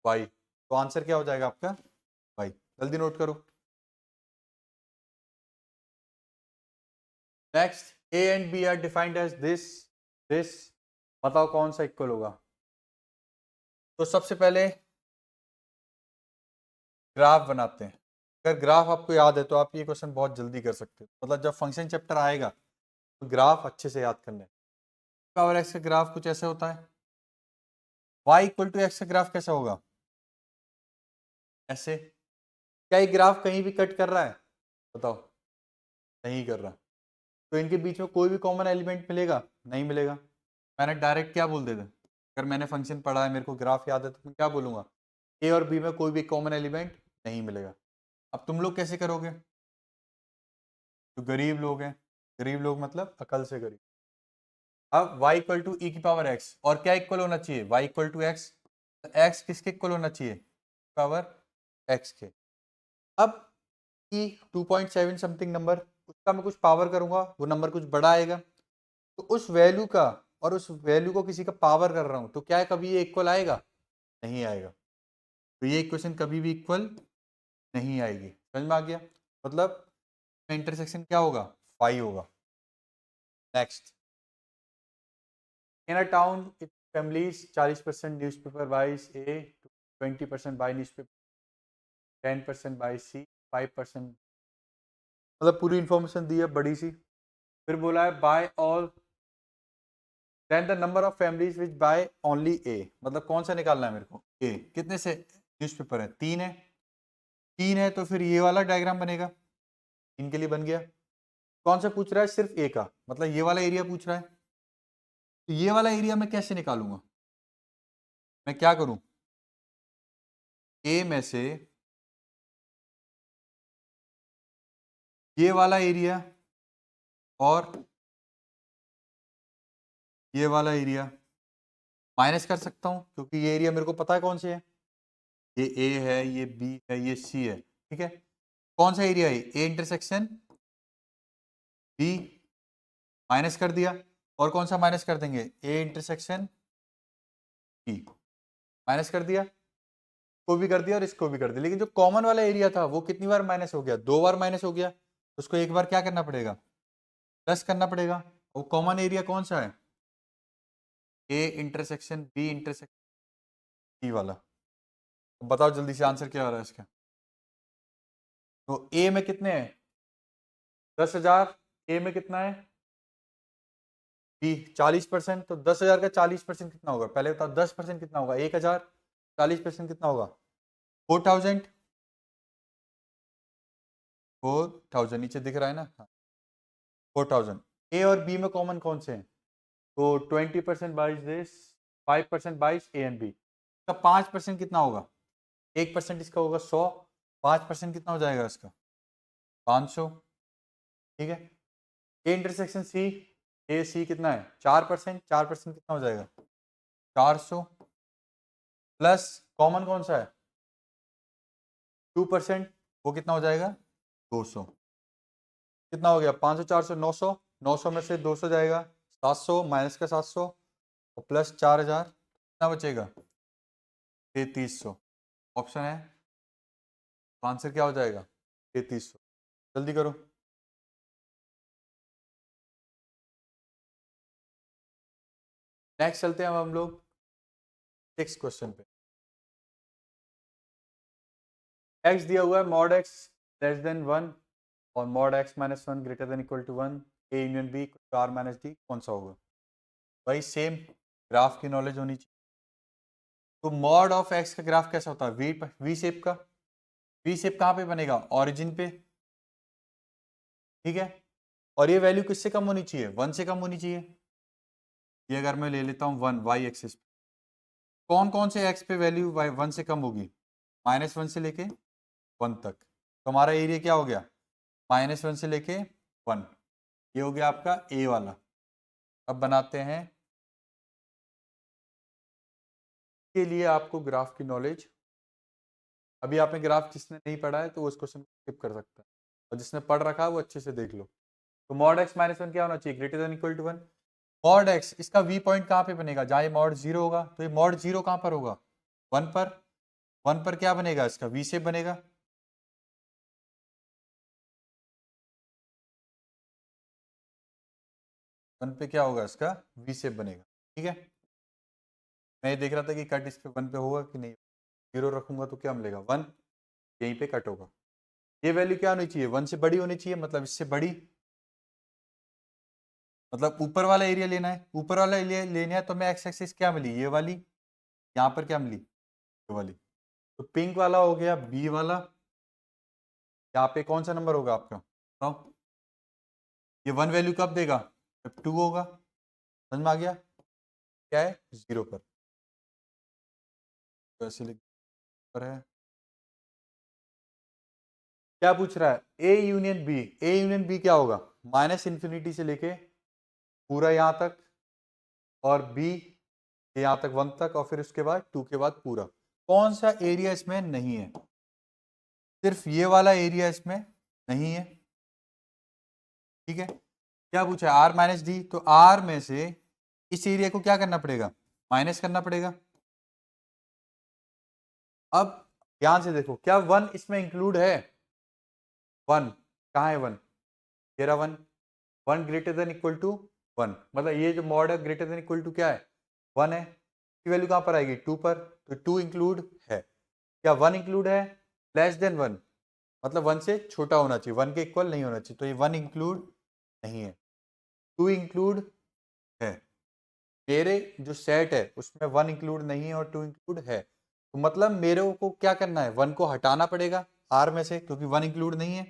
S1: वाई। तो आंसर क्या हो जाएगा आपका? वाई। जल्दी नोट करो। Next, A and B are defined as this बताओ कौन सा इक्वल होगा? तो सबसे पहले ग्राफ बनाते हैं। अगर ग्राफ आपको याद है तो आप ये क्वेश्चन बहुत जल्दी कर सकते हो। मतलब जब फंक्शन चैप्टर आएगा तो ग्राफ अच्छे से याद कर लें। पावर एक्स का ग्राफ कुछ ऐसे होता है। y इक्वल टू एक्स का ग्राफ कैसा होगा? ऐसे। क्या ये ग्राफ कहीं भी कट कर रहा है? बताओ। नहीं कर रहा। तो इनके बीच में कोई भी कॉमन एलिमेंट मिलेगा? नहीं मिलेगा। मैंने डायरेक्ट क्या बोल देता? अगर मैंने फंक्शन पढ़ा है, मेरे को ग्राफ याद है, तो मैं क्या बोलूंगा? ए और बी में कोई भी कॉमन एलिमेंट नहीं मिलेगा। अब तुम लोग कैसे करोगे? जो गरीब लोग हैं, गरीब लोग मतलब अकल से गरीब। अब y इक्वल टू ई की पावर x, और क्या इक्वल होना चाहिए? y equal to x. X किसके इक्वल होना चाहिए? पावर x के। अब ई 2.7 समथिंग नंबर, उसका मैं कुछ पावर करूंगा, वो नंबर कुछ बड़ा आएगा, तो उस वैल्यू का और उस वैल्यू को किसी का पावर कर रहा हूं तो क्या कभी ये इक्वल आएगा? नहीं आएगा, तो ये इक्वेशन कभी भी इक्वल नहीं आएगी। समझ में आ गया? मतलब इंटरसेक्शन क्या होगा? 5 होगा। Next, in a town it families 40% newspaper buys A, 20% buy newspaper, 10% buy C, 5%, मतलब पूरी इंफॉर्मेशन दी है बड़ी सी। फिर बोला है buy all, then the number of families which buy only A, मतलब कौन सा निकालना है मेरे को? ए। कितने से न्यूज़पेपर है? 3 है। 3 है तो फिर ये वाला डायग्राम बनेगा, इनके लिए बन गया। कौन सा पूछ रहा है? सिर्फ ए का, मतलब ये वाला एरिया पूछ रहा है। तो ये वाला एरिया मैं कैसे निकालूंगा? मैं क्या करूं? ए में से ये वाला एरिया और ये वाला एरिया माइनस कर सकता हूं, क्योंकि ये एरिया मेरे को पता है कौन से है। ये ए है, ये बी है, ये सी है। ठीक है, कौन सा एरिया है? ए इंटरसेक्शन बी, माइनस कर दिया। और कौन सा माइनस कर देंगे? ए इंटरसेक्शन बी, माइनस कर दिया। को भी कर दिया और इसको भी कर दिया, लेकिन जो कॉमन वाला एरिया था वो कितनी बार माइनस हो गया? 2 बार माइनस हो गया। उसको एक बार क्या करना पड़ेगा? प्लस करना पड़ेगा। वो कॉमन एरिया कौन सा है? A intersection B intersection C वाला। तो बताओ जल्दी से आंसर क्या आ रहा है इसका? तो ए में कितने हैं? 10,000। ए में कितना है? बी 40%। तो 10,000 का 40% कितना होगा? पहले बताओ 10% कितना होगा? 1,000। 40% कितना होगा? 4,000। 4,000 नीचे दिख रहा है ना? हाँ, 4,000। ए और बी में कॉमन कौन से हैं? तो 20% बाइस दिस, 5% बाइस ए एंड बी। का 5% कितना होगा? 1% इसका होगा 100। 5% कितना हो जाएगा इसका? 500। ठीक है, ए इंटरसेक्शन सी, ए सी कितना है? 4%। 4% कितना हो जाएगा? 400। प्लस कॉमन कौन सा है? 2%, वो कितना हो जाएगा? 200। कितना हो गया? 500 400 900। 900 में से 200 जाएगा, 700 माइनस का 700 और प्लस 4,000, कितना बचेगा? 3300। ऑप्शन है, तो आंसर क्या हो जाएगा? 3300। जल्दी करो। नेक्स्ट चलते हैं अब हम लोग 6 क्वेश्चन पे। एक्स दिया हुआ है मॉड एक्स लेस देन 1 और mod x minus 1 greater than equal to 1, A union B R minus D, कौन सा होगा? भाई सेम ग्राफ की नॉलेज होनी चाहिए। तो मॉड ऑफ एक्स का ग्राफ कैसा होता है? वी शेप का। वी शेप कहाँ पे बनेगा? ऑरिजिन पे। ठीक है, और ये वैल्यू किससे कम होनी चाहिए? 1 से कम होनी चाहिए। ये अगर मैं ले लेता हूँ 1 वाई एक्सिस पे, कौन कौन से एक्स पे वैल्यू 1 से कम होगी? -1 से लेके 1 तक। तो हमारा एरिया क्या हो गया? -1 से लेके 1। ये हो गया आपका ए वाला। अब बनाते हैं, के लिए आपको ग्राफ की नॉलेज, अभी आपने ग्राफ जिसने नहीं पढ़ा है तो वो इस क्वेश्चन को स्किप कर सकता है, और जिसने पढ़ रखा है वो अच्छे से देख लो। तो मॉड एक्स माइनस 1 क्या होना चाहिए? Greater than equal to 1। Mod x, इसका वी पॉइंट कहाँ पे बनेगा? जहाँ ये मॉड 0 होगा, तो ये मॉड 0 कहाँ पर होगा? 1 पर। 1 पर क्या बनेगा? इसका वी शेप बनेगा। 1 पे क्या होगा? इसका वी शेप बनेगा। ठीक है, मैं ये देख रहा था कि कट इस पे 1 पे होगा कि नहीं। 0 रखूंगा तो क्या मिलेगा? 1, यहीं पे कट होगा। ये वैल्यू क्या होनी चाहिए? 1 से बड़ी होनी चाहिए, मतलब इससे बड़ी, मतलब ऊपर वाला एरिया लेना है। ऊपर वाला एरिया लेना है तो मैं एक्स एक्सिस क्या मिली? ये वाली। यहाँ पर क्या मिली? ये वाली। तो पिंक वाला हो गया बी वाला। यहाँ पे कौन सा नंबर होगा आपका? बताओ। ये 1 वैल्यू कब देगा? जब 2 होगा। समझ में आ गया? क्या है? 0 पर। तो ऐसे लिख पर है। क्या पूछ रहा है? A union B. A union B क्या होगा? -∞ से लेके पूरा यहाँ तक, और बी यहाँ तक 1 तक, और फिर उसके बाद 2 के बाद पूरा। कौन सा एरिया इसमें नहीं है? सिर्फ ये वाला एरिया इसमें नहीं है। ठीक है, क्या पूछा है? R minus D. तो आर में से इस एरिया को क्या करना पड़ेगा? माइनस करना पड़ेगा। अब ध्यान से देखो, क्या 1 इसमें इंक्लूड है? 1 कहाँ है? 1 तेरा 1, 1 ग्रेटर देन इक्वल टू 1, मतलब ये जो मॉड है ग्रेटर देन इक्वल टू क्या है? 1 है। की वैल्यू कहाँ पर आएगी? 2 पर, तो 2 इंक्लूड है। क्या 1 इंक्लूड है? लेस देन 1, मतलब 1 से छोटा होना चाहिए, 1 के इक्वल नहीं होना चाहिए, तो ये 1 इंक्लूड नहीं है। 2 इंक्लूड है। मेरे जो सेट है उसमें 1 इंक्लूड नहीं है और 2 इंक्लूड है, तो मतलब मेरे को क्या करना है? 1 को हटाना पड़ेगा आर में से, क्योंकि 1 इंक्लूड नहीं है।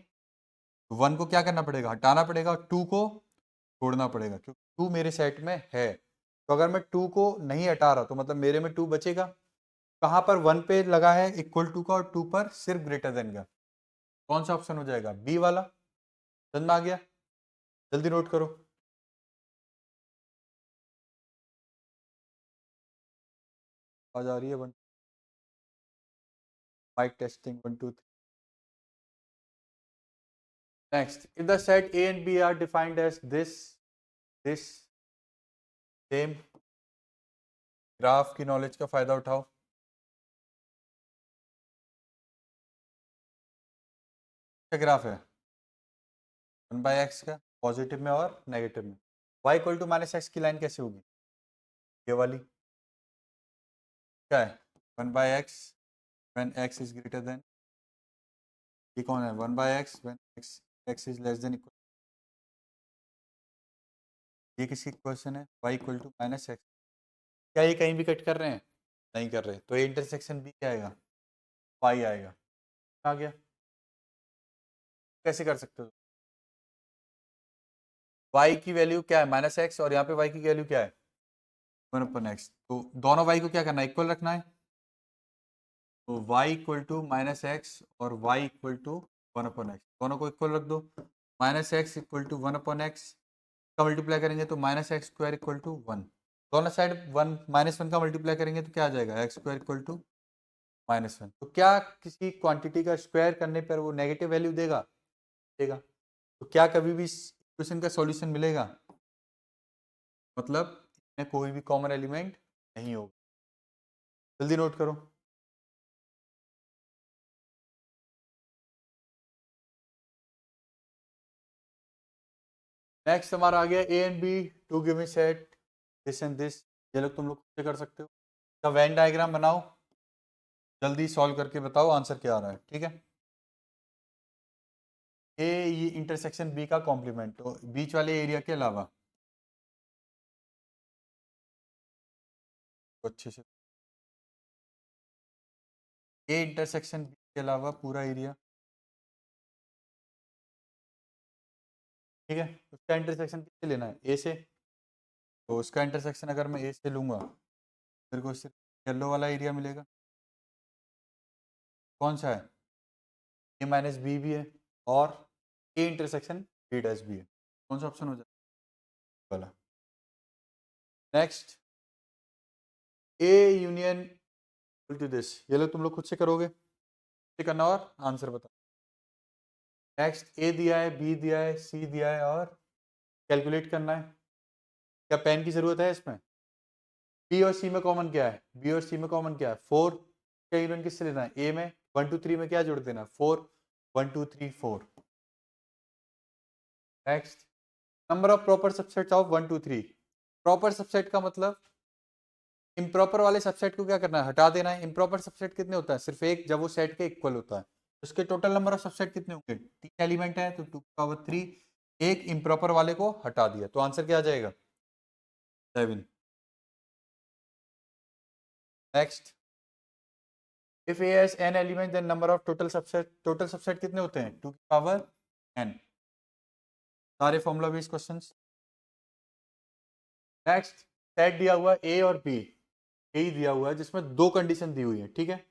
S1: 1 को क्या करना पड़ेगा? हटाना पड़ेगा, और 2 को छोड़ना पड़ेगा, क्योंकि 2 मेरे सेट में है। तो अगर मैं 2 को नहीं हटा रहा तो मतलब मेरे में 2 बचेगा। कहाँ पर? 1 पे लगा है इक्वल टू का, और 2 पर सिर्फ ग्रेटर देन का। कौन सा ऑप्शन हो जाएगा? बी वाला। समझ में आ गया? जल्दी नोट करो। आ जा रही है? 1 mic testing 1 2 3। Next, if the set A and B are defined as this same, graph की नॉलेज का फायदा उठाओ। क्या ग्राफ है? 1/x का, पॉजिटिव में और नेगेटिव में। y equal to minus x की लाइन कैसे होगी? ये वाली। क्या है? 1/x when x is greater than, ये कौन है? 1/x when x is less than equal, ये किसकी क्वेश्चन है? y equal to minus x. क्या ये कहीं भी कट कर रहे हैं? नहीं कर रहे, तो ये इंटरसेक्शन भी क्या आएगा? y आएगा। आ गया? कैसे कर सकते हो? y की वैल्यू क्या है? माइनस एक्स, और यहाँ पे y की वैल्यू क्या है? 1/x। तो दोनों y को क्या करना है? इक्वल रखना है। तो y equal to minus x और y इक्वल टू 1/x, दोनों को इक्वल रख दो। Minus x equal to 1/x का मल्टीप्लाई करेंगे तो minus x square equal to 1। दोनों साइड 1 -1 का मल्टीप्लाई करेंगे तो क्या आ जाएगा? X square equal to -1। तो क्या किसी क्वांटिटी का स्क्वायर करने पर वो नेगेटिव वैल्यू देगा? देगा। तो क्या कभी भी इस इक्वेशन का सॉल्यूशन मिलेगा? मतलब इसमें कोई भी कॉमन एलिमेंट नहीं होगा। जल्दी नोट करो। नेक्स्ट हमारा आ गया A and B two given set this and this. ये लोग तुम लोग खुद से कर सकते हो। का वेन डायग्राम बनाओ, जल्दी सॉल्व करके बताओ आंसर क्या आ रहा है। ठीक है? ए ये इंटरसेक्शन बी का कॉम्प्लीमेंट, तो बीच वाले एरिया के अलावा। तो अच्छे से, ए इंटरसेक्शन बी के अलावा पूरा एरिया। ठीक है? उसका इंटरसेक्शन किससे लेना है? ए से। तो उसका इंटरसेक्शन अगर मैं ए से लूंगा, मेरे को सिर्फ येलो वाला एरिया मिलेगा। कौन सा है? ए माइनस बी भी है, और ए इंटरसेक्शन बी डैश भी है। कौन सा ऑप्शन हो जाए? वाला। Next, A union to this. ये लोग तुम लोग खुद से करोगे, करना और आंसर बता। नेक्स्ट, ए दिया है, बी दिया है, सी दिया है, और कैलकुलेट करना है। क्या पेन की जरूरत है इसमें? बी और सी में कॉमन क्या है? बी और सी में कॉमन क्या है? 4। क्या यूनियन किससे लेना है? ए में 1 2 3 में क्या जोड़ देना? 4 1 2 3 4। Next, number of proper subsets of 1 2 3। Proper subset का मतलब इम्प्रॉपर वाले सबसेट को क्या करना है? हटा देना है। इम्प्रॉपर सबसेट कितने होता है? सिर्फ एक, जब वो सेट के इक्वल होता है। उसके टोटल नंबर ऑफ सबसेट कितने होंगे? 3 एलिमेंट है, तो 2 की पावर 3। एक इम्प्रॉपर वाले को हटा दिया, तो आंसर क्या आ जाएगा? 7। Next, if A has n element then number of total subset. Total subset कितने होते हैं? 2 की पावर n। सारे formula based questions. Next, set दिया हुआ है ए और बी, यही दिया हुआ है जिसमें दो कंडीशन दी हुई है। ठीक है?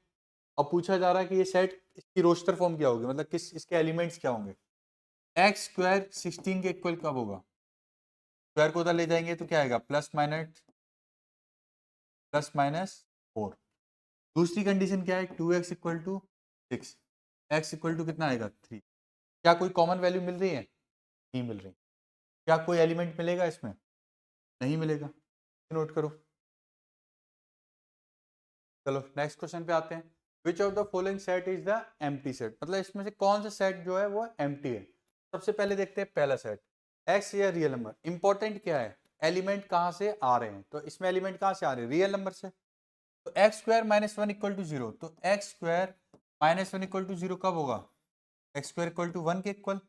S1: अब पूछा जा रहा है कि ये सेट, इसकी रोस्टर फॉर्म क्या होगी, मतलब किस इसके एलिमेंट्स क्या होंगे। एक्स स्क्वायर 16 के इक्वल कब होगा? स्क्वायर को उधर ले जाएंगे तो क्या आएगा? +/-4। दूसरी कंडीशन क्या है? 2x equal to 6। X equal to कितना आएगा? 3। क्या कोई कॉमन वैल्यू मिल रही है? नहीं मिल रही। क्या कोई एलिमेंट मिलेगा इसमें? नहीं मिलेगा। नोट करो। चलो नेक्स्ट क्वेश्चन पे आते हैं। विच of the following set is the empty set, मतलब इसमें से कौन सा सेट जो है वो एम्प्टी है। सबसे पहले देखते हैं पहला सेट, एक्स या रियल नंबर। इंपॉर्टेंट क्या है, एलिमेंट कहाँ से आ रहे हैं, तो इसमें एलिमेंट कहाँ से आ रहे हैं, रियल नंबर से। तो X square minus one equal to zero, तो X square minus one equal to zero कब होगा, X square equal to one के इक्वल।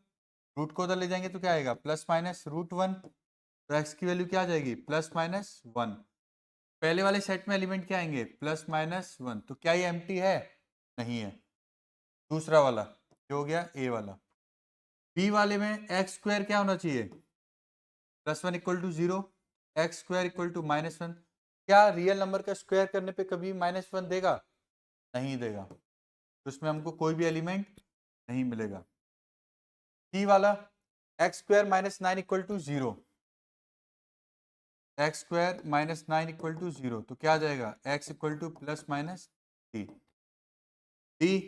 S1: रूट को उधर ले जाएंगे तो क्या आएगा, प्लस माइनस रूट वन, तो एक्स की वैल्यू क्या आ जाएगी, प्लस माइनस वन। पहले वाले सेट में एलिमेंट क्या आएंगे, प्लस माइनस वन, तो क्या ये एम्प्टी है, नहीं है। दूसरा वाला जो हो गया ए वाला। बी वाले में एक्स स्क्वायर क्या होना चाहिए, plus one equal to zero, x square equal to minus one. क्या रियल नंबर का स्क्वायर करने पे कभी माइनस वन देगा, नहीं देगा, तो इसमें हमको कोई भी एलिमेंट नहीं मिलेगा। सी वाला, X square minus nine equal to zero, x square minus nine equal to zero, तो क्या आ जाएगा, X equal to plus minus three. D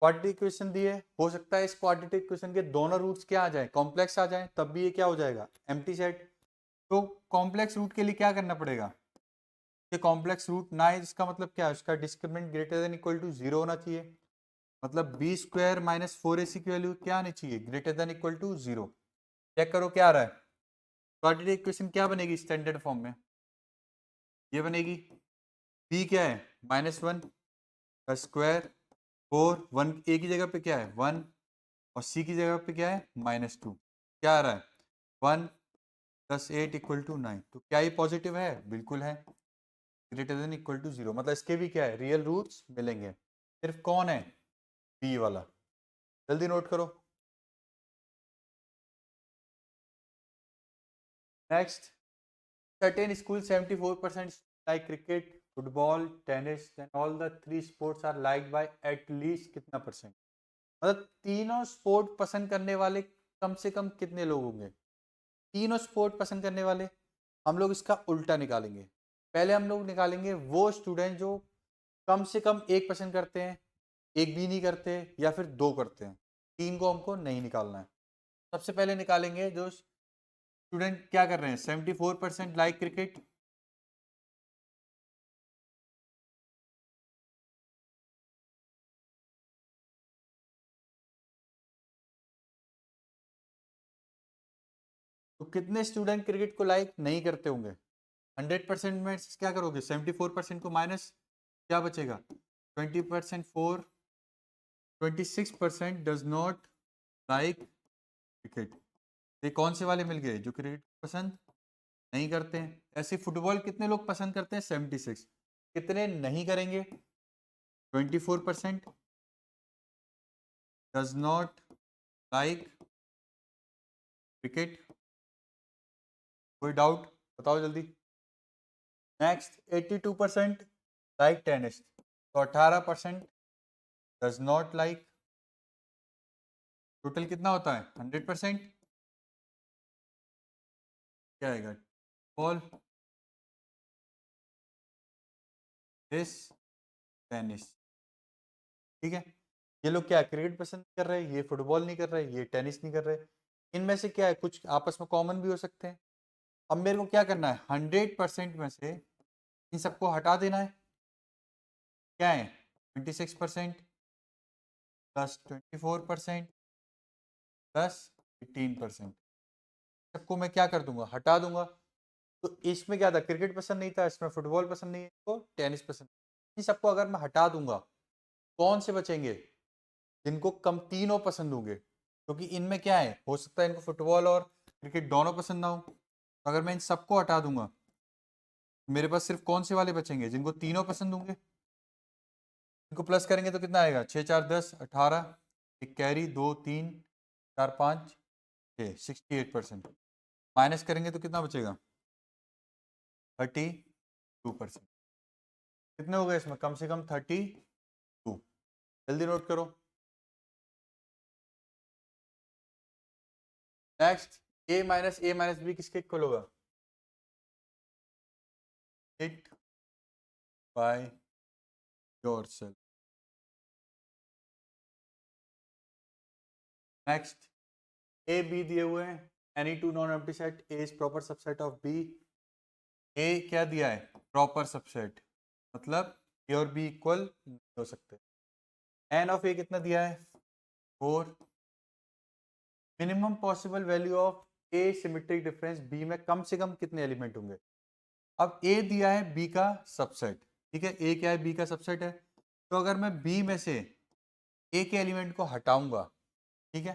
S1: quadratic equation दी है, हो सकता है इस क्वाड्रेटिक इक्वेशन के दोनों रूट्स क्या आ जाए, कॉम्प्लेक्स आ जाए, तब भी ये क्या हो जाएगा, एम्प्टी सेट। तो कॉम्प्लेक्स रूट के लिए क्या करना पड़ेगा, कि कॉम्प्लेक्स रूट ना है, इसका मतलब क्या है, उसका discriminant greater than equal to zero होना चाहिए। मतलब B square minus four A C की वैल्यू क्या आनी चाहिए, greater than equal to zero. Check करो क्या आ रहा है, क्वाड्रेटिक इक्वेशन क्या बनेगी स्टैंडर्ड फॉर्म में, ये बनेगी, बी क्या है माइनस वन का स्क्वायर, फोर वन ए की जगह पे क्या है वन, और सी की जगह पे क्या है माइनस टू, क्या आ रहा है one plus eight equal to nine. तो क्या ये पॉजिटिव है, बिल्कुल है, greater than equal to zero, मतलब इसके भी क्या है रियल रूट्स मिलेंगे। सिर्फ कौन है, बी वाला, जल्दी नोट करो। Next, certain schools 74% like cricket, football, tennis, then all the three sports are liked by at least कितना परसेंट, मतलब तीनों स्पोर्ट पसंद करने वाले कम से कम कितने लोग होंगे, तीनों स्पोर्ट पसंद करने वाले। हम लोग इसका उल्टा निकालेंगे, पहले हम लोग निकालेंगे वो स्टूडेंट जो कम से कम एक पसंद करते हैं, एक भी नहीं करते, या फिर दो करते हैं, तीन को हमको नहीं निकालना है। सबसे पहले निकालेंगे जो स्टूडेंट क्या कर रहे हैं, 74% लाइक क्रिकेट, तो कितने स्टूडेंट क्रिकेट को लाइक नहीं करते होंगे, 100% में क्या करोगे, 74% को माइनस क्या बचेगा, 20% four, 26% does not like cricket. ये कौन से वाले मिल गए, जो क्रिकेट पसंद नहीं करते हैं। ऐसे फुटबॉल कितने लोग पसंद करते हैं, 76, कितने नहीं करेंगे, 24% डज नॉट लाइक क्रिकेट। कोई डाउट बताओ जल्दी। नेक्स्ट, 82% लाइक टेनिस, तो 18% डज नॉट लाइक। टोटल कितना होता है, 100%, क्या आएगा, बॉल दिस टेनिस, ठीक है। ये लोग क्या क्रिकेट पसंद कर रहे हैं, ये फुटबॉल नहीं कर रहे, ये टेनिस नहीं कर रहे, इनमें से क्या है कुछ आपस में कॉमन भी हो सकते हैं। अब मेरे को क्या करना है, 100% में से इन सबको हटा देना है, क्या है 26% प्लस 24% प्लस 18%, सबको मैं क्या कर दूंगा, हटा दूंगा। तो इसमें क्या था, क्रिकेट पसंद नहीं था, इसमें फुटबॉल पसंद नहीं है, तो टेनिस पसंद। इन सबको अगर मैं हटा दूंगा, कौन से बचेंगे, जिनको कम तीनों पसंद होंगे, क्योंकि इनमें क्या है, हो सकता है इनको फुटबॉल और क्रिकेट दोनों पसंद ना हो। तो अगर मैं इन सबको हटा दूंगा, मेरे पास सिर्फ कौन से वाले बचेंगे, जिनको तीनों पसंद होंगे। इनको प्लस करेंगे तो कितना आएगा, 6 4 10 18, एक कैरी, दो तीन चार पाँच छः, 68%। माइनस करेंगे तो कितना बचेगा, 32%। कितने हो गए इसमें, कम से कम 32। जल्दी नोट करो। नेक्स्ट, a माइनस बी किसके इक्वल होगा, it by yourself. Next, A B दिए हुए हैं, any two non empty set, A is proper subset of B. A क्या दिया है, प्रॉपर सबसेट, मतलब ए और बी इक्वल नहीं हो सकते। एन ऑफ ए कितना दिया है 4। Minimum possible value of A symmetric difference B में कम से कम कितने एलिमेंट होंगे। अब ए दिया है बी का सबसेट, ठीक है, ए क्या है बी का सबसेट है। तो अगर मैं बी में से ए के एलिमेंट को हटाऊंगा, ठीक है,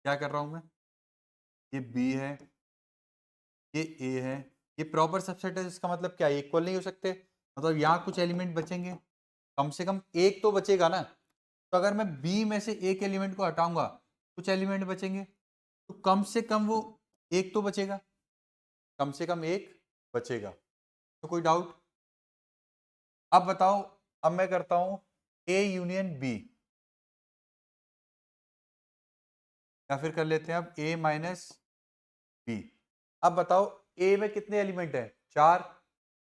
S1: क्या कर रहा हूं मैं, ये बी है, ये ए है, ये प्रॉपर सबसेट है, इसका मतलब क्या है इक्वल नहीं हो सकते, मतलब यहाँ कुछ एलिमेंट बचेंगे, कम से कम एक तो बचेगा ना। तो अगर मैं बी में से एक एलिमेंट को हटाऊंगा कुछ एलिमेंट बचेंगे, तो कम से कम वो एक तो बचेगा, कम से कम एक बचेगा। तो कोई डाउट। अब बताओ, अब मैं करता हूं ए यूनियन बी, या फिर कर लेते हैं अब ए माइनस बी। अब बताओ ए में कितने एलिमेंट है 4,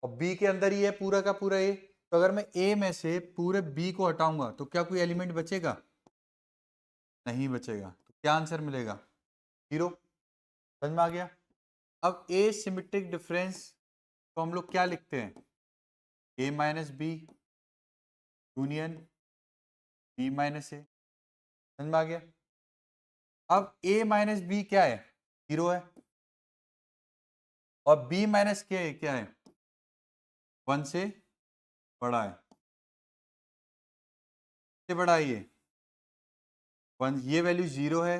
S1: और बी के अंदर ही है पूरा का पूरा ए। तो अगर मैं ए में से पूरे बी को हटाऊंगा तो क्या कोई एलिमेंट बचेगा, नहीं बचेगा। तो क्या आंसर मिलेगा 0। समझ में आ गया। अब ए सिमेट्रिक डिफरेंस को हम लोग क्या लिखते हैं, A minus B union B minus A. समझ में आ गया। अब ए माइनस बी क्या है 0 है, और बी माइनस क्या है 1 से बड़ा है, से बड़ा है ये 1, ये वैल्यू 0 है,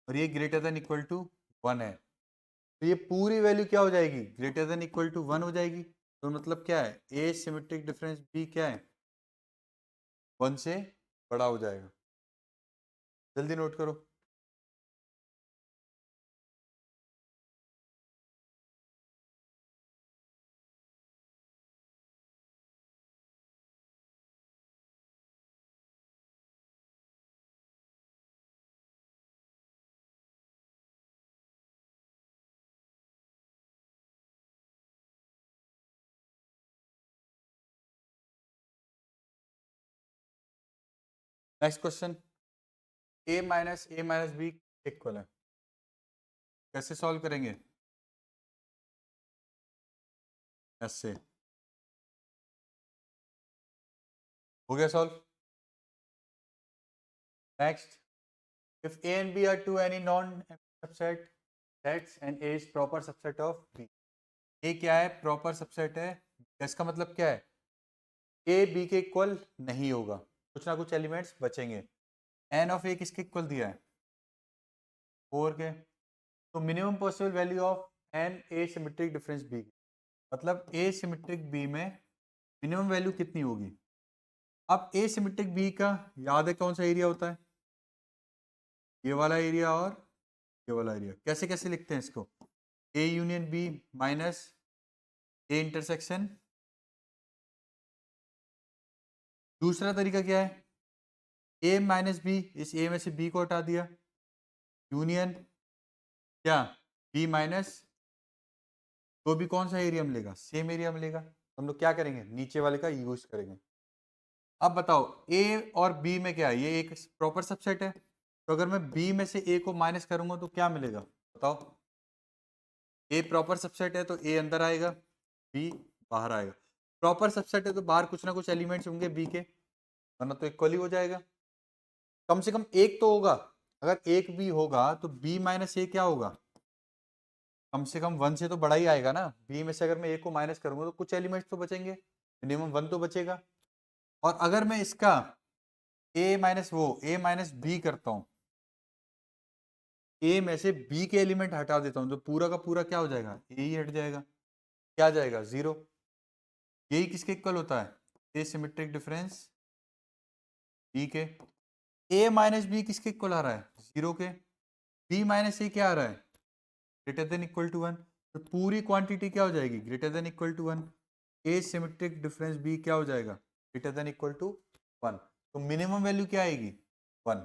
S1: और ये ग्रेटर देन इक्वल टू 1 है। तो ये पूरी वैल्यू क्या हो जाएगी ग्रेटर देन इक्वल टू 1 हो जाएगी। तो मतलब क्या है ए सिमेट्रिक डिफरेंस बी क्या है 1 से बड़ा हो जाएगा। जल्दी नोट करो। नेक्स्ट क्वेश्चन, ए माइनस बी इक्वल है, कैसे सॉल्व करेंगे, ऐसे हो गया solve. Next, if a and b are two any non subset sets and a is proper subset of b। a क्या है प्रॉपर सबसेट है, इसका मतलब क्या है a b के इक्वल नहीं होगा, कुछ ना कुछ एलिमेंट्स बचेंगे। n ऑफ a किसके इक्वल दिया है 4 के। तो minimum possible value of n a symmetric difference b, मतलब a सिमेट्रिक b में मिनिमम वैल्यू कितनी होगी। अब a सिमेट्रिक b का याद है कौन सा एरिया होता है, ये वाला एरिया और ये वाला एरिया। कैसे कैसे लिखते हैं इसको, A union B minus A intersection. दूसरा तरीका क्या है, ए माइनस बी, इस ए में से बी को हटा दिया, यूनियन क्या बी माइनस, तो भी कौन सा एरिया मिलेगा सेम एरिया मिलेगा। तो हम लोग क्या करेंगे नीचे वाले का यूज करेंगे। अब बताओ ए और बी में क्या है, ये एक प्रॉपर सबसेट है, तो अगर मैं बी में से ए को माइनस करूंगा तो क्या मिलेगा बताओ। ए प्रॉपर सबसेट है तो ए अंदर आएगा, बी बाहर आएगा। प्रॉपर सबसेट है तो बाहर कुछ ना कुछ एलिमेंट्स होंगे बी के, वरना तो इक्वल ही हो जाएगा। कम से कम एक तो होगा, अगर एक भी होगा तो बी माइनस ए क्या होगा, कम से कम 1 से तो बड़ा ही आएगा ना। बी में से अगर मैं ए को माइनस करूंगा तो कुछ एलिमेंट्स तो बचेंगे, मिनिमम 1 तो बचेगा। और अगर मैं इसका ए माइनस बी करता हूं, ए में से बी के एलिमेंट हटा देता हूं तो पूरा का पूरा क्या हो जाएगा ए ही हट जाएगा, क्या जाएगा 0। यही किसके इक्वल होता है ए सिमेट्रिक डिफरेंस बी के। ए माइनस बी किसके इक्वल आ रहा है 0 के, बी माइनस ए क्या आ रहा है ग्रेटर देन इक्वल टू 1। तो पूरी क्वांटिटी क्या हो जाएगी greater than equal to 1। A symmetric difference B क्या हो जाएगा ग्रेटर देन इक्वल टू 1। तो मिनिमम वैल्यू क्या आएगी 1।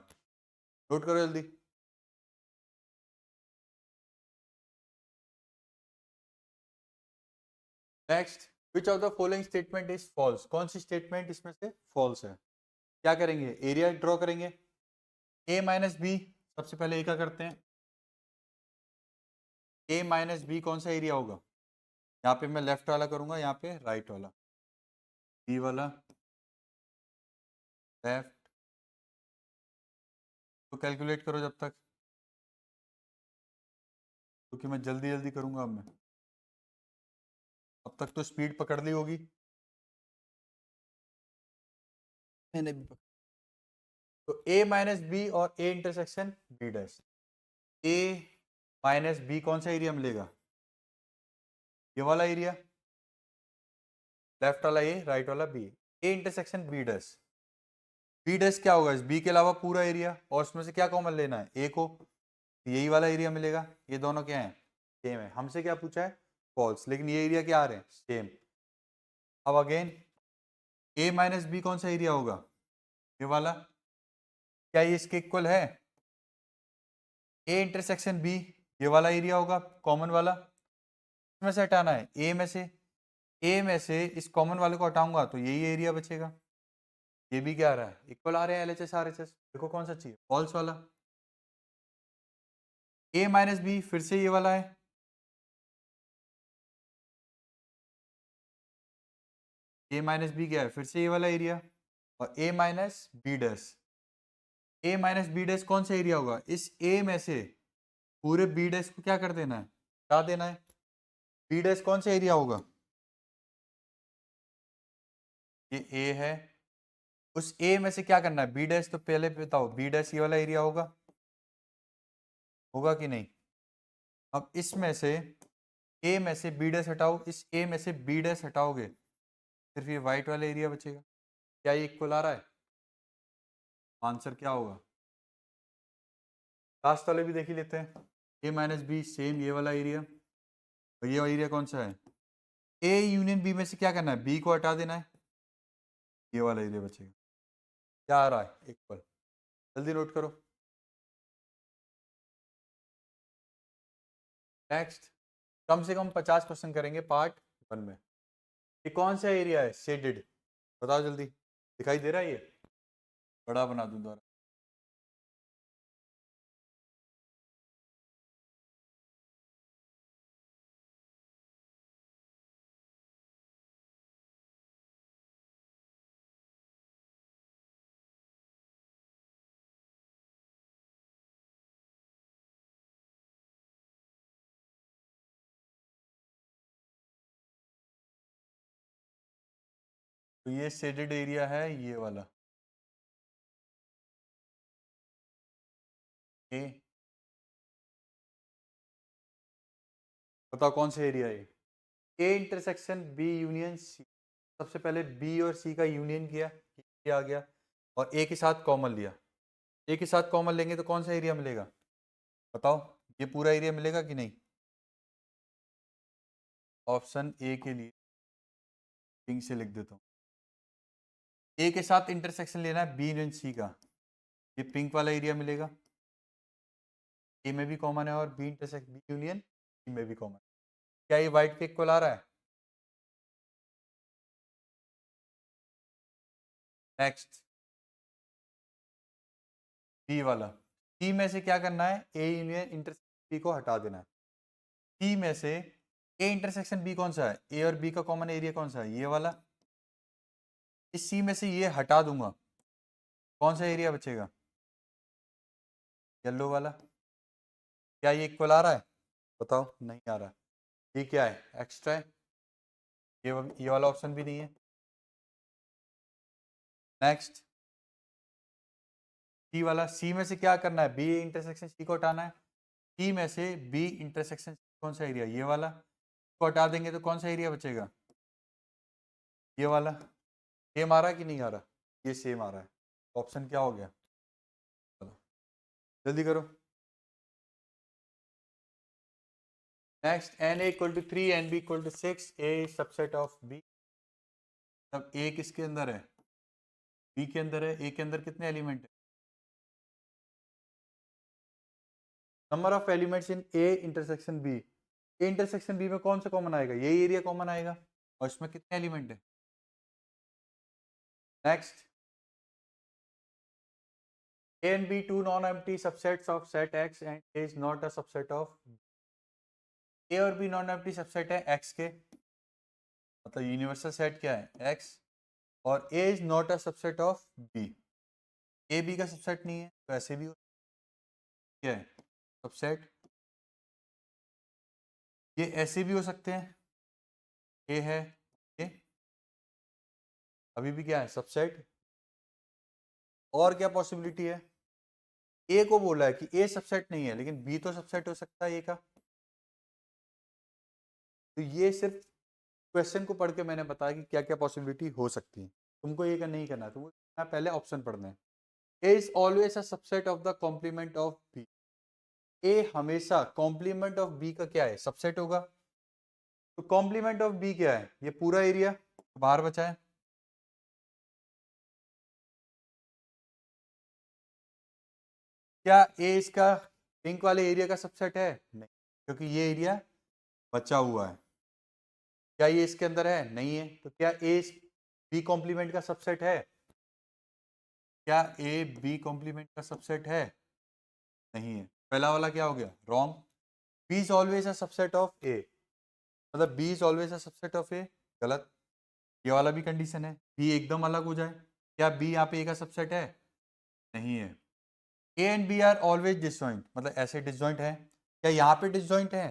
S1: नोट करो जल्दी। Next, which of the following statement is false, कौन सी स्टेटमेंट इसमें से फॉल्स है। क्या करेंगे एरिया ड्रॉ करेंगे, ए माइनस बी, सबसे पहले ए का करते हैं। ए माइनस बी कौन सा एरिया होगा, यहाँ पे मैं लेफ्ट वाला करूंगा, यहाँ पे राइट वाला। बी वाला लेफ्ट, तो कैलकुलेट करो जब तक, क्योंकि मैं जल्दी जल्दी करूंगा अब मैं, अब तक तो स्पीड पकड़ ली होगी मैंने भी पकड़। तो ए माइनस बी और A intersection B dash, A minus B कौन सा एरिया मिलेगा, ये वाला एरिया, लेफ्ट वाला ए राइट वाला B, A intersection B dash, B dash क्या होगा, इस बी के अलावा पूरा एरिया, और उसमें से क्या कॉमन लेना है, ए को, यही वाला एरिया मिलेगा, ये दोनों क्या है, सेम है, हमसे क्या पूछा है, फॉल्स, लेकिन ये एरिया क्या आ रहे हैं, सेम। अब अगेन ए माइनस बी कौन सा एरिया होगा, ये वाला, क्या ये इसके इक्वल है, ए इंटरसेक्शन बी, ये वाला एरिया होगा कॉमन वाला, इसमें से हटाना है ए में से इस कॉमन वाले को हटाऊंगा तो यही एरिया बचेगा, ये भी क्या आ रहा है, इक्वल आ रहे हैं एलएचएस आरएचएस, देखो कौन सा चाहिए, फॉल्स वाला, ए माइनस बी फिर से ये वाला है, ए माइनस बी क्या है, फिर से ये वाला एरिया, और ए minus B dash, A minus B dash कौन सा एरिया होगा, इस ए में से पूरे बी डैश को क्या कर देना है, हटा देना है, बी डैश कौन सा एरिया होगा, ये ए है, उस ए में से क्या करना है, बी डैश, तो पहले बताओ बी डैश ये वाला एरिया होगा, होगा कि नहीं, अब इसमें से ए में से बी डैश हटाओ, इस ए में से बी डैश हटाओगे, सिर्फ ये वाइट वाला एरिया बचेगा, क्या ये इक्वल आ रहा है, आंसर क्या होगा, लास्ट वाले भी देख ही लेते हैं, ए माइनस बी सेम ये वाला एरिया, और ये एरिया कौन सा है, ए यूनियन बी में से क्या करना है, बी को हटा देना है, ये वाला एरिया बचेगा, क्या आ रहा है, इक्वल, जल्दी नोट करो। नेक्स्ट, कम से कम 50 क्वेश्चन करेंगे पार्ट 1 में, ये कौन सा एरिया है, शेडेड, बताओ जल्दी, दिखाई दे रहा है, ये बड़ा बना दूं दोबारा, तो ये शेडेड एरिया है ये वाला, ए, बताओ कौन सा एरिया है, A intersection B union C, सबसे पहले बी और सी का यूनियन किया, ये आ गया, और ए के साथ कॉमन लिया, ए के साथ कॉमन लेंगे तो कौन सा एरिया मिलेगा, बताओ, ये पूरा एरिया मिलेगा कि नहीं, ऑप्शन ए के लिए पिंक से लिख देता हूँ, ए के साथ इंटरसेक्शन लेना है बी यूनियन सी का, ये पिंक वाला एरिया मिलेगा, ए में भी कॉमन है और B intersect B union C में भी कॉमन, क्या ये वाइट के इक्वल आ रहा है, नेक्स्ट बी वाला, सी में से क्या करना है, ए यूनियन इंटरसेक्शन बी को हटा देना है, सी में से ए इंटरसेक्शन बी कौन सा है, ए और बी का कॉमन एरिया कौन सा है, ये वाला, इस सी में से ये हटा दूंगा, कौन सा एरिया बचेगा, येलो वाला, क्या ये इक्वल आ रहा है, बताओ, नहीं आ रहा, ये क्या है, एक्स्ट्रा है, ये वाला ऑप्शन भी नहीं है, नेक्स्ट सी वाला, सी में से क्या करना है, बी इंटरसेक्शन सी को हटाना है, सी में से बी इंटरसेक्शन कौन सा एरिया, ये वाला को हटा देंगे तो कौन सा एरिया बचेगा, ये वाला, सेम आ रहा है कि नहीं आ रहा, ये सेम आ रहा है, ऑप्शन क्या हो गया, चलो जल्दी करो, next n A equal to 3 n B equal to 6, A subset of B, अब ए किसके अंदर है, बी के अंदर है, ए के अंदर कितने एलिमेंट है, number of elements in A intersection B, A intersection B में कौन सा कॉमन आएगा, यही एरिया कॉमन आएगा, और इसमें कितने एलिमेंट है, next A and B two non-empty subsets of set X and A is not a subset of A और B non-empty subset है X के, मतलब यूनिवर्सल सेट क्या है X, और A is not a subset of B, A B का subset नहीं है, तो ऐसे भी क्या है सबसेट, ये ऐसे भी हो सकते हैं, A है ये अभी भी क्या है सबसेट। और क्या पॉसिबिलिटी है, ए को बोला है कि ए सबसेट नहीं है लेकिन बी तो सबसेट हो सकता है ए का। तो ये सिर्फ क्वेश्चन को पढ़ के मैंने बताया कि क्या क्या पॉसिबिलिटी हो सकती है, तुमको ये नहीं करना है, तुमको पहले ऑप्शन पढ़ना है। A is always a subset of the complement of B, A हमेशा कॉम्प्लीमेंट ऑफ बी का क्या है सबसेट होगा। तो कॉम्प्लीमेंट ऑफ बी क्या है, ये पूरा एरिया बाहर बचा है, क्या ए इसका पिंक वाले एरिया का सबसेट है, नहीं, क्योंकि ये एरिया बचा हुआ है। क्या ये इसके अंदर है, नहीं है, तो क्या ए बी कॉम्प्लीमेंट का सबसेट है, क्या ए बी कॉम्प्लीमेंट का सबसेट है, नहीं है, पहला वाला क्या हो गया wrong. B is always a subset of A, मतलब B is always a subset of A, गलत। ये वाला भी कंडीशन है, बी एकदम अलग हो जाए, क्या बी यहाँ पे ए का सबसेट है, नहीं है। A and B are always disjoint, मतलब ऐसे डिसजॉइंट है, क्या यहाँ पे डिसजॉइंट है,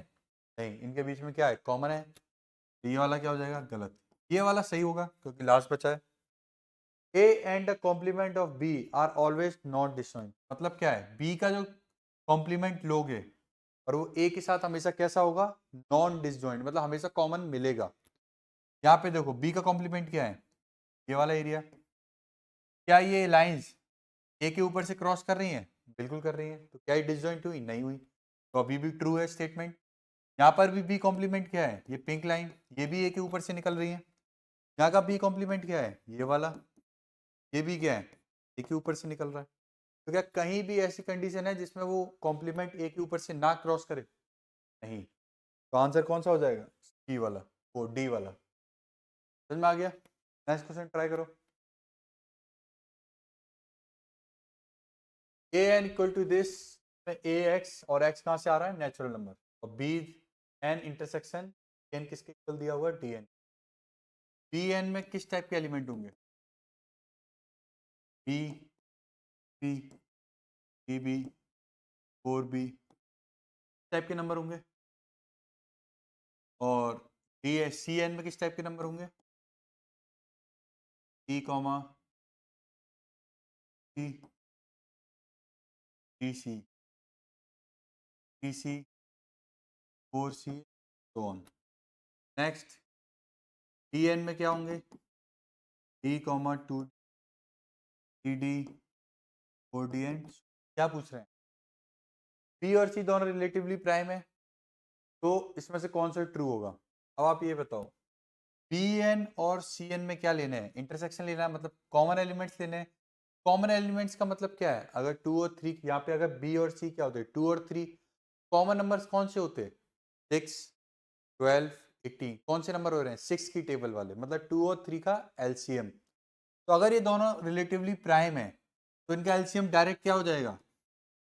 S1: नहीं, इनके बीच में क्या है कॉमन है, तो ये वाला क्या हो जाएगा गलत, ये वाला सही होगा क्योंकि लास्ट बचा है। A and the complement of B are always not disjoint, मतलब क्या है B का जो कॉम्प्लीमेंट लोगे और वो A के साथ हमेशा कैसा होगा नॉन डिसजॉइंट, मतलब हमेशा कॉमन मिलेगा। यहाँ पे देखो B का कॉम्प्लीमेंट क्या है, ये वाला एरिया, क्या ये लाइंस A के ऊपर से क्रॉस कर रही हैं, बिल्कुल कर रही हैं, तो क्या ये डिसजॉइंट हुई, नहीं हुई, तो अभी भी ट्रू है स्टेटमेंट। यहाँ पर भी B कॉम्प्लीमेंट क्या है, ये पिंक लाइन, ये भी A के ऊपर से निकल रही है। यहाँ का B कॉम्प्लीमेंट क्या है, ये वाला, ये भी क्या है A के ऊपर से निकल रहा है। तो क्या कहीं भी ऐसी कंडीशन है जिसमें वो कॉम्प्लीमेंट ए के ऊपर से ना क्रॉस करे, नहीं, तो आंसर कौन सा हो जाएगा डी वाला, वो डी वाला। समझ में आ गया, नेक्स्ट क्वेश्चन ट्राई करो। A N equal to this, A X और एक्स कहाँ से आ रहा है नेचुरल नंबर, और बी एन इंटरसेक्शन एन किसके इक्वल दिया हुआ है डी एन। बी एन में किस टाइप के एलिमेंट होंगे, B C D B four B type के नंबर होंगे, और डी सी एन में किस टाइप के नंबर होंगे, D comma C D C D C four C तो ऑन। नेक्स्ट डी एन में क्या होंगे, D comma two D D four D N. क्या पूछ रहे हैं, बी और सी दोनों रिलेटिवली प्राइम है, तो इसमें से कौन सा ट्रू होगा। अब आप ये बताओ बी एन और सी एन में क्या लेना है, इंटरसेक्शन लेना है, मतलब कॉमन एलिमेंट्स लेने हैं। कॉमन एलिमेंट्स का मतलब क्या है, अगर टू और थ्री, यहाँ पे अगर बी और सी क्या होते हैं टू और थ्री, कॉमन नंबर्स कौन से होते हैं 6 12 18, कौन से नंबर हो रहे हैं 6 की टेबल वाले, मतलब 2 और 3 का एलसीएम। तो अगर ये दोनों रिलेटिवली प्राइम है तो इनका एलसीएम डायरेक्ट क्या हो जाएगा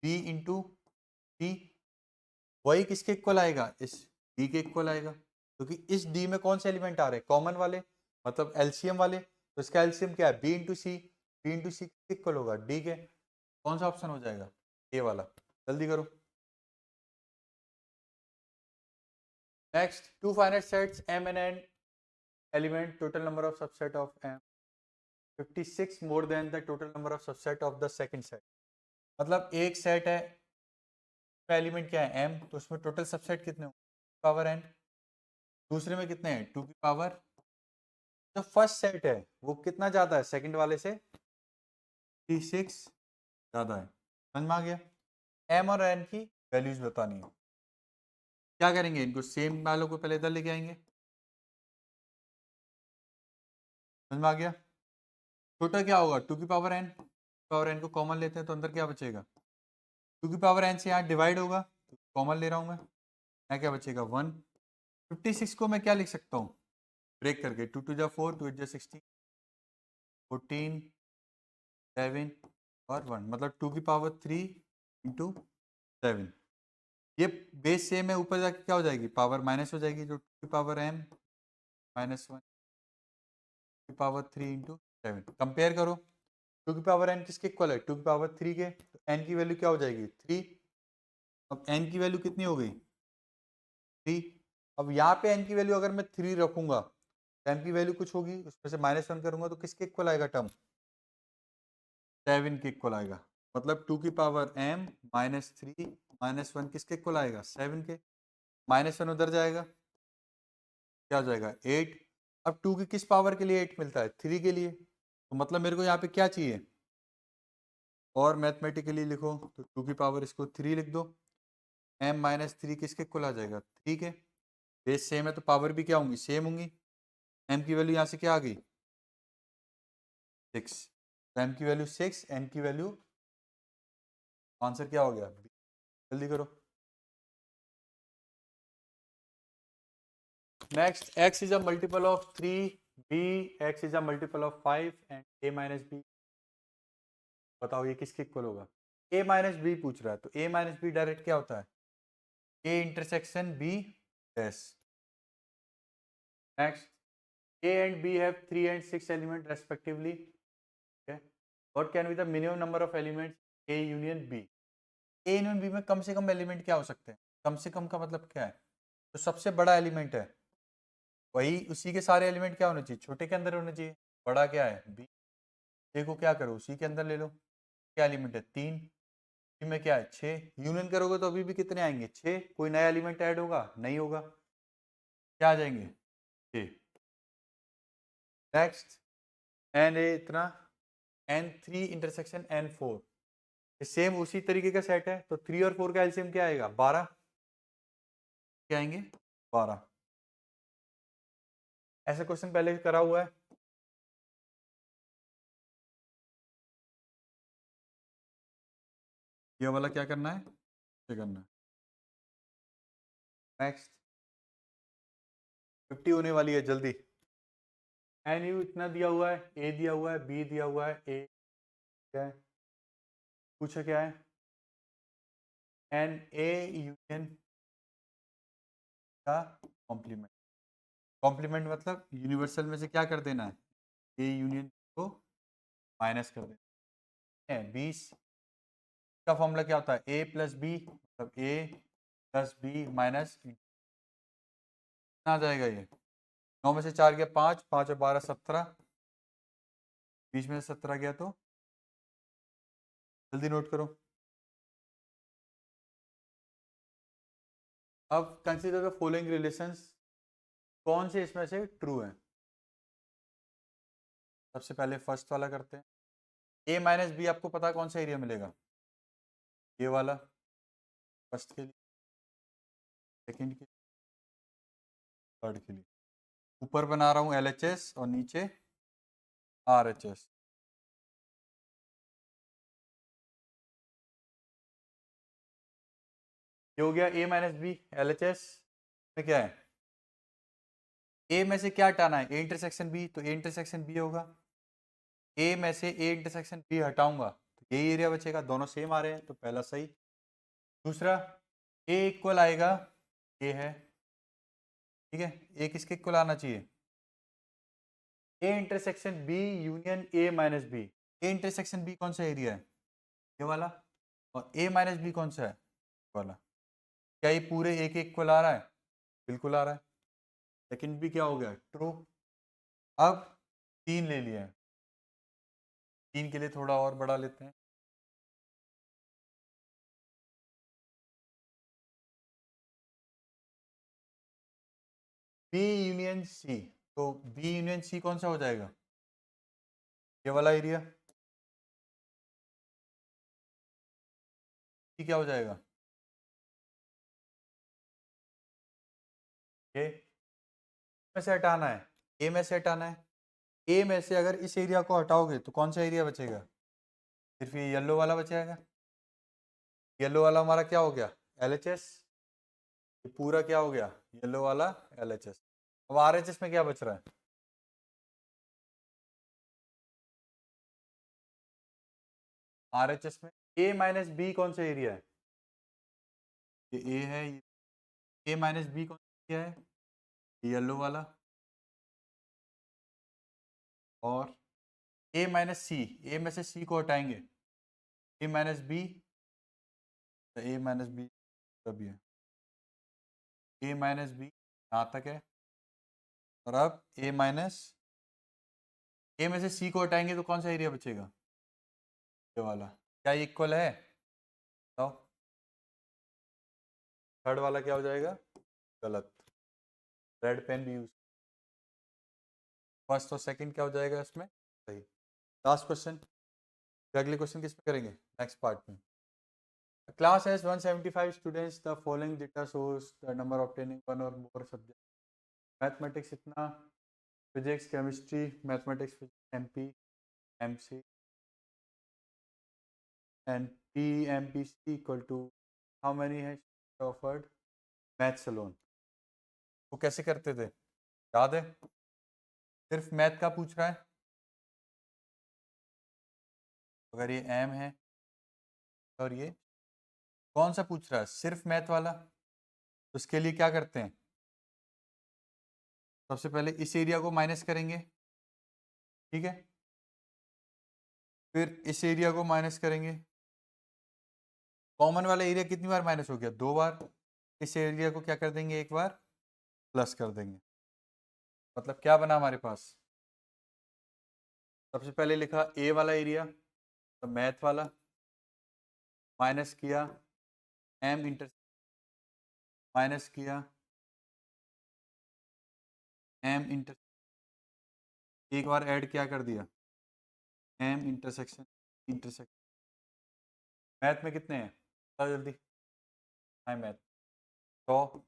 S1: बी इंटू डी, वही किसके इक्वल आएगा इस डी के इक्वल आएगा, क्योंकि इस डी में कौन से एलिमेंट आ रहे हैं कॉमन वाले, मतलब एलसीएम वाले, तो इसका एलसीएम क्या है बी इंटू सी, बी इंटू सी इक्वल होगा डी के, कौन सा ऑप्शन हो जाएगा ए वाला, जल्दी करो। Next two finite sets M and N element total number of subset of M 56 more than the total number of subset of the second set, मतलब एक सेट है एलिमेंट क्या है m, तो उसमें टोटल सबसेट कितने होंगे पावर n, दूसरे में कितने हैं 2 की पावर, जो फर्स्ट सेट है वो कितना ज्यादा है सेकंड वाले से 36 ज्यादा है। समझ में आ गया, m और n की वैल्यूज बतानी है, क्या करेंगे इनको सेम वालों को पहले इधर लेके आएंगे। समझ में आ गया, टोटल क्या होगा 2 की पावर n को कॉमन लेते हैं तो अंदर क्या बचेगा 2 की पावर n से यहाँ डिवाइड होगा, तो कॉमन ले रहा हूँ मैं, यहाँ क्या बचेगा 1। 56 को मैं क्या लिख सकता हूँ ब्रेक करके 2 टू जा 4 2 8 जा 16 14 7 और 1, मतलब 2 की पावर 3 इंटू 7, ये बेस सेम है, ऊपर जाके क्या हो जाएगी पावर माइनस हो जाएगी, जो 2 की पावर m माइनस 1 की पावर 3 इंटू 7। कंपेयर करो, 2 की पावर n किसके इक्वल है? 2 की पावर 3 के। तो n की वैल्यू क्या हो जाएगी? 3। अब n की वैल्यू कितनी हो गई? 3। अब यहाँ पे n की वैल्यू अगर मैं 3 रखूंगा तो m की वैल्यू कुछ होगी, उसमें से -1 करूंगा तो किसके इक्वल आएगा टर्म? 7 के इक्वल आएगा। मतलब 2 की पावर m -3 -1 किसके इक्वल आएगा? 7 के। -1 उधर जाएगा, क्या हो जाएगा? 8। अब 2 की किस पावर के लिए 8 मिलता है? 3 के लिए। तो मतलब मेरे को यहाँ पे क्या चाहिए? और मैथमेटिकली लिखो तो 2 की पावर इसको 3 लिख दो, m -3 किसके इक्वल आ जाएगा? 3 के। बेस सेम है तो पावर भी क्या होंगी? सेम होंगी। m की वैल्यू यहाँ से क्या आ गई? 6। तो m की वैल्यू 6, n की वैल्यू, आंसर क्या हो गया? जल्दी करो। Next, x is a multiple of 3, b x is a multiple of 5 and a minus b। बताओ ये किसके इक्वल होगा? a माइनस बी पूछ रहा है तो a माइनस बी डायरेक्ट क्या होता है? a intersection b dash. Next, a and b have 3 and 6 elements respectively. Okay. What can be the minimum number of elements a union b? a union b में कम से कम element क्या हो सकते हैं? कम से कम का मतलब क्या है? तो सबसे बड़ा एलिमेंट है वही, उसी के सारे एलिमेंट क्या होने चाहिए? छोटे के अंदर होने चाहिए। बड़ा क्या है? बी। ए को क्या करो? उसी के अंदर ले लो। क्या एलिमेंट है? 3। बी में क्या है? 6। यूनियन करोगे तो अभी भी कितने आएंगे? 6। कोई नया एलिमेंट ऐड होगा? नहीं होगा। क्या आ जाएंगे? 6। नेक्स्ट, एन ए इतना, n3 इंटरसेक्शन n4, सेम उसी तरीके का सेट है तो 3 और 4 का एलसीएम क्या आएगा? 12। क्या आएंगे? 12। ऐसा क्वेश्चन पहले करा हुआ है। ये वाला क्या करना है? ये करना है। नेक्स्ट, 50 होने वाली है, जल्दी। एन यू इतना दिया हुआ है, ए दिया हुआ है, बी दिया हुआ है, ए क्या है? पूछा क्या है? एन ए यूनियन का कॉम्प्लीमेंट। कॉम्प्लीमेंट मतलब यूनिवर्सल में से क्या कर देना है? ए यूनियन को माइनस कर देना है। 20 का फॉर्मूला क्या होता है? ए प्लस बी, मतलब ए प्लस बी माइनस, आ जाएगा ये 9 में से 4 गया 5, 5 और 12 17, 20 में से 17 गया तो जल्दी नोट करो। अब कंसीडर द फॉलोइंग रिलेशंस, कौन से इसमें से ट्रू है? सबसे पहले फर्स्ट वाला करते हैं। ए माइनस बी आपको पता है कौन सा एरिया मिलेगा? ये वाला, फर्स्ट के लिए, सेकंड के लिए, थर्ड के लिए। ऊपर बना रहा हूँ एलएचएस और नीचे आरएचएस। ये हो गया ए माइनस बी। एलएचएस में क्या है? ए में से क्या हटाना है? ए इंटरसेक्शन बी, तो ए इंटरसेक्शन बी होगा। ए में से ए इंटरसेक्शन बी हटाऊंगा तो यही एरिया बचेगा। दोनों सेम आ रहे हैं तो पहला सही। दूसरा, ए इक्वल आएगा, ए है, ठीक है। ए किसके इक्वल आना चाहिए? A intersection B union A minus B. A intersection B कौन सा एरिया है? ये वाला। और ए माइनस बी कौन सा है? ये वाला। क्या ये पूरे ए के इक्वल आ रहा है? बिल्कुल आ रहा है। सेकंड भी क्या हो गया? ट्रू। अब 3 ले लिया है, 3 के लिए थोड़ा और बढ़ा लेते हैं। बी यूनियन सी, तो बी यूनियन सी कौन सा हो जाएगा? ये वाला एरिया। सी क्या हो जाएगा? ये में से हटाना है, ए में से हटाना है। ए में से अगर इस एरिया को हटाओगे तो कौन सा एरिया बचेगा? सिर्फ ये येलो वाला बचेगा। येलो वाला हमारा क्या हो गया? एलएचएस। ये पूरा क्या हो गया? येलो वाला एलएचएस। अब आरएचएस में क्या बच रहा है? आरएचएस में ए माइनस बी कौन सा एरिया है? ये ए है। ए माइनस बी कौन सा एरिया है? येलो वाला। और a माइनस सी, ए में से सी को हटाएंगे, a minus B, A minus B तभी है, a माइनस बी यहाँ तक है। और अब a माइनस, ए में से सी को हटाएंगे तो कौन सा एरिया बचेगा, ये वाला। क्या ये इक्वल है, बताओ। थर्ड वाला क्या हो जाएगा, गलत। रेड पेन भी यूज, फर्स्ट और सेकंड क्या हो जाएगा इसमें, सही। लास्ट क्वेश्चन, अगले क्वेश्चन किस पे करेंगे, नेक्स्ट पार्ट में। Class has 175 students, the following data shows the number obtaining one or more subjects. Mathematics इतना, physics chemistry mathematics MP MC and P M P C equal to how many है offered maths alone. वो कैसे करते थे, याद है, सिर्फ math का पूछ रहा है। अगर ये एम है और ये कौन सा पूछ रहा है, सिर्फ मैथ वाला, तो उसके लिए क्या करते हैं, सबसे पहले इस एरिया को माइनस करेंगे, ठीक है, फिर इस एरिया को माइनस करेंगे। कॉमन वाला एरिया कितनी बार माइनस हो गया, 2 बार। इस एरिया को क्या कर देंगे, एक बार प्लस कर देंगे। मतलब क्या बना हमारे पास, सबसे पहले लिखा ए वाला एरिया, तो मैथ वाला, माइनस किया एम इंटर, माइनस किया एम इंटर, एक बार ऐड क्या कर दिया, एम इंटरसेक्शन इंटरसेक्शन। मैथ में कितने हैं, बताओ जल्दी, हाई मैथ 100,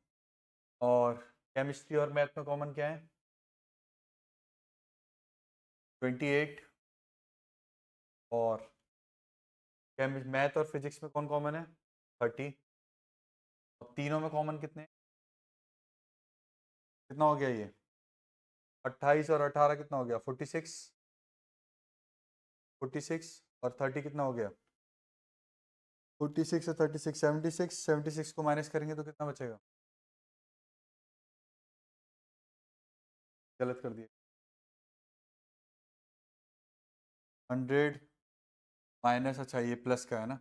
S1: और केमिस्ट्री और मैथ में कॉमन क्या है, 28, और मैथ और फिजिक्स में कौन कॉमन है, 30, और तीनों में कॉमन कितने, कितना हो गया ये, 28 और 18 कितना हो गया, 46, 46 और 30 कितना हो गया, 46 और 36 76, 76 को माइनस करेंगे तो कितना बचेगा, गलत कर दिया, 100 माइनस, अच्छा ये प्लस का है ना,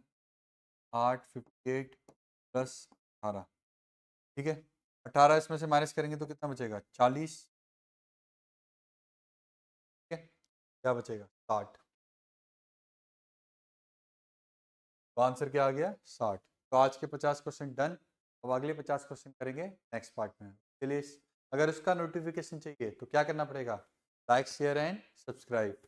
S1: 8 58 प्लस 18, ठीक है, 18 इसमें से माइनस करेंगे तो कितना बचेगा, 40, ठीक है, क्या बचेगा 60, तो आंसर क्या आ गया 60। तो आज के 50 क्वेश्चन डन। अब अगले 50 क्वेश्चन करेंगे नेक्स्ट पार्ट में। चलिए, अगर उसका नोटिफिकेशन चाहिए तो क्या करना पड़ेगा, लाइक शेयर एंड सब्सक्राइब।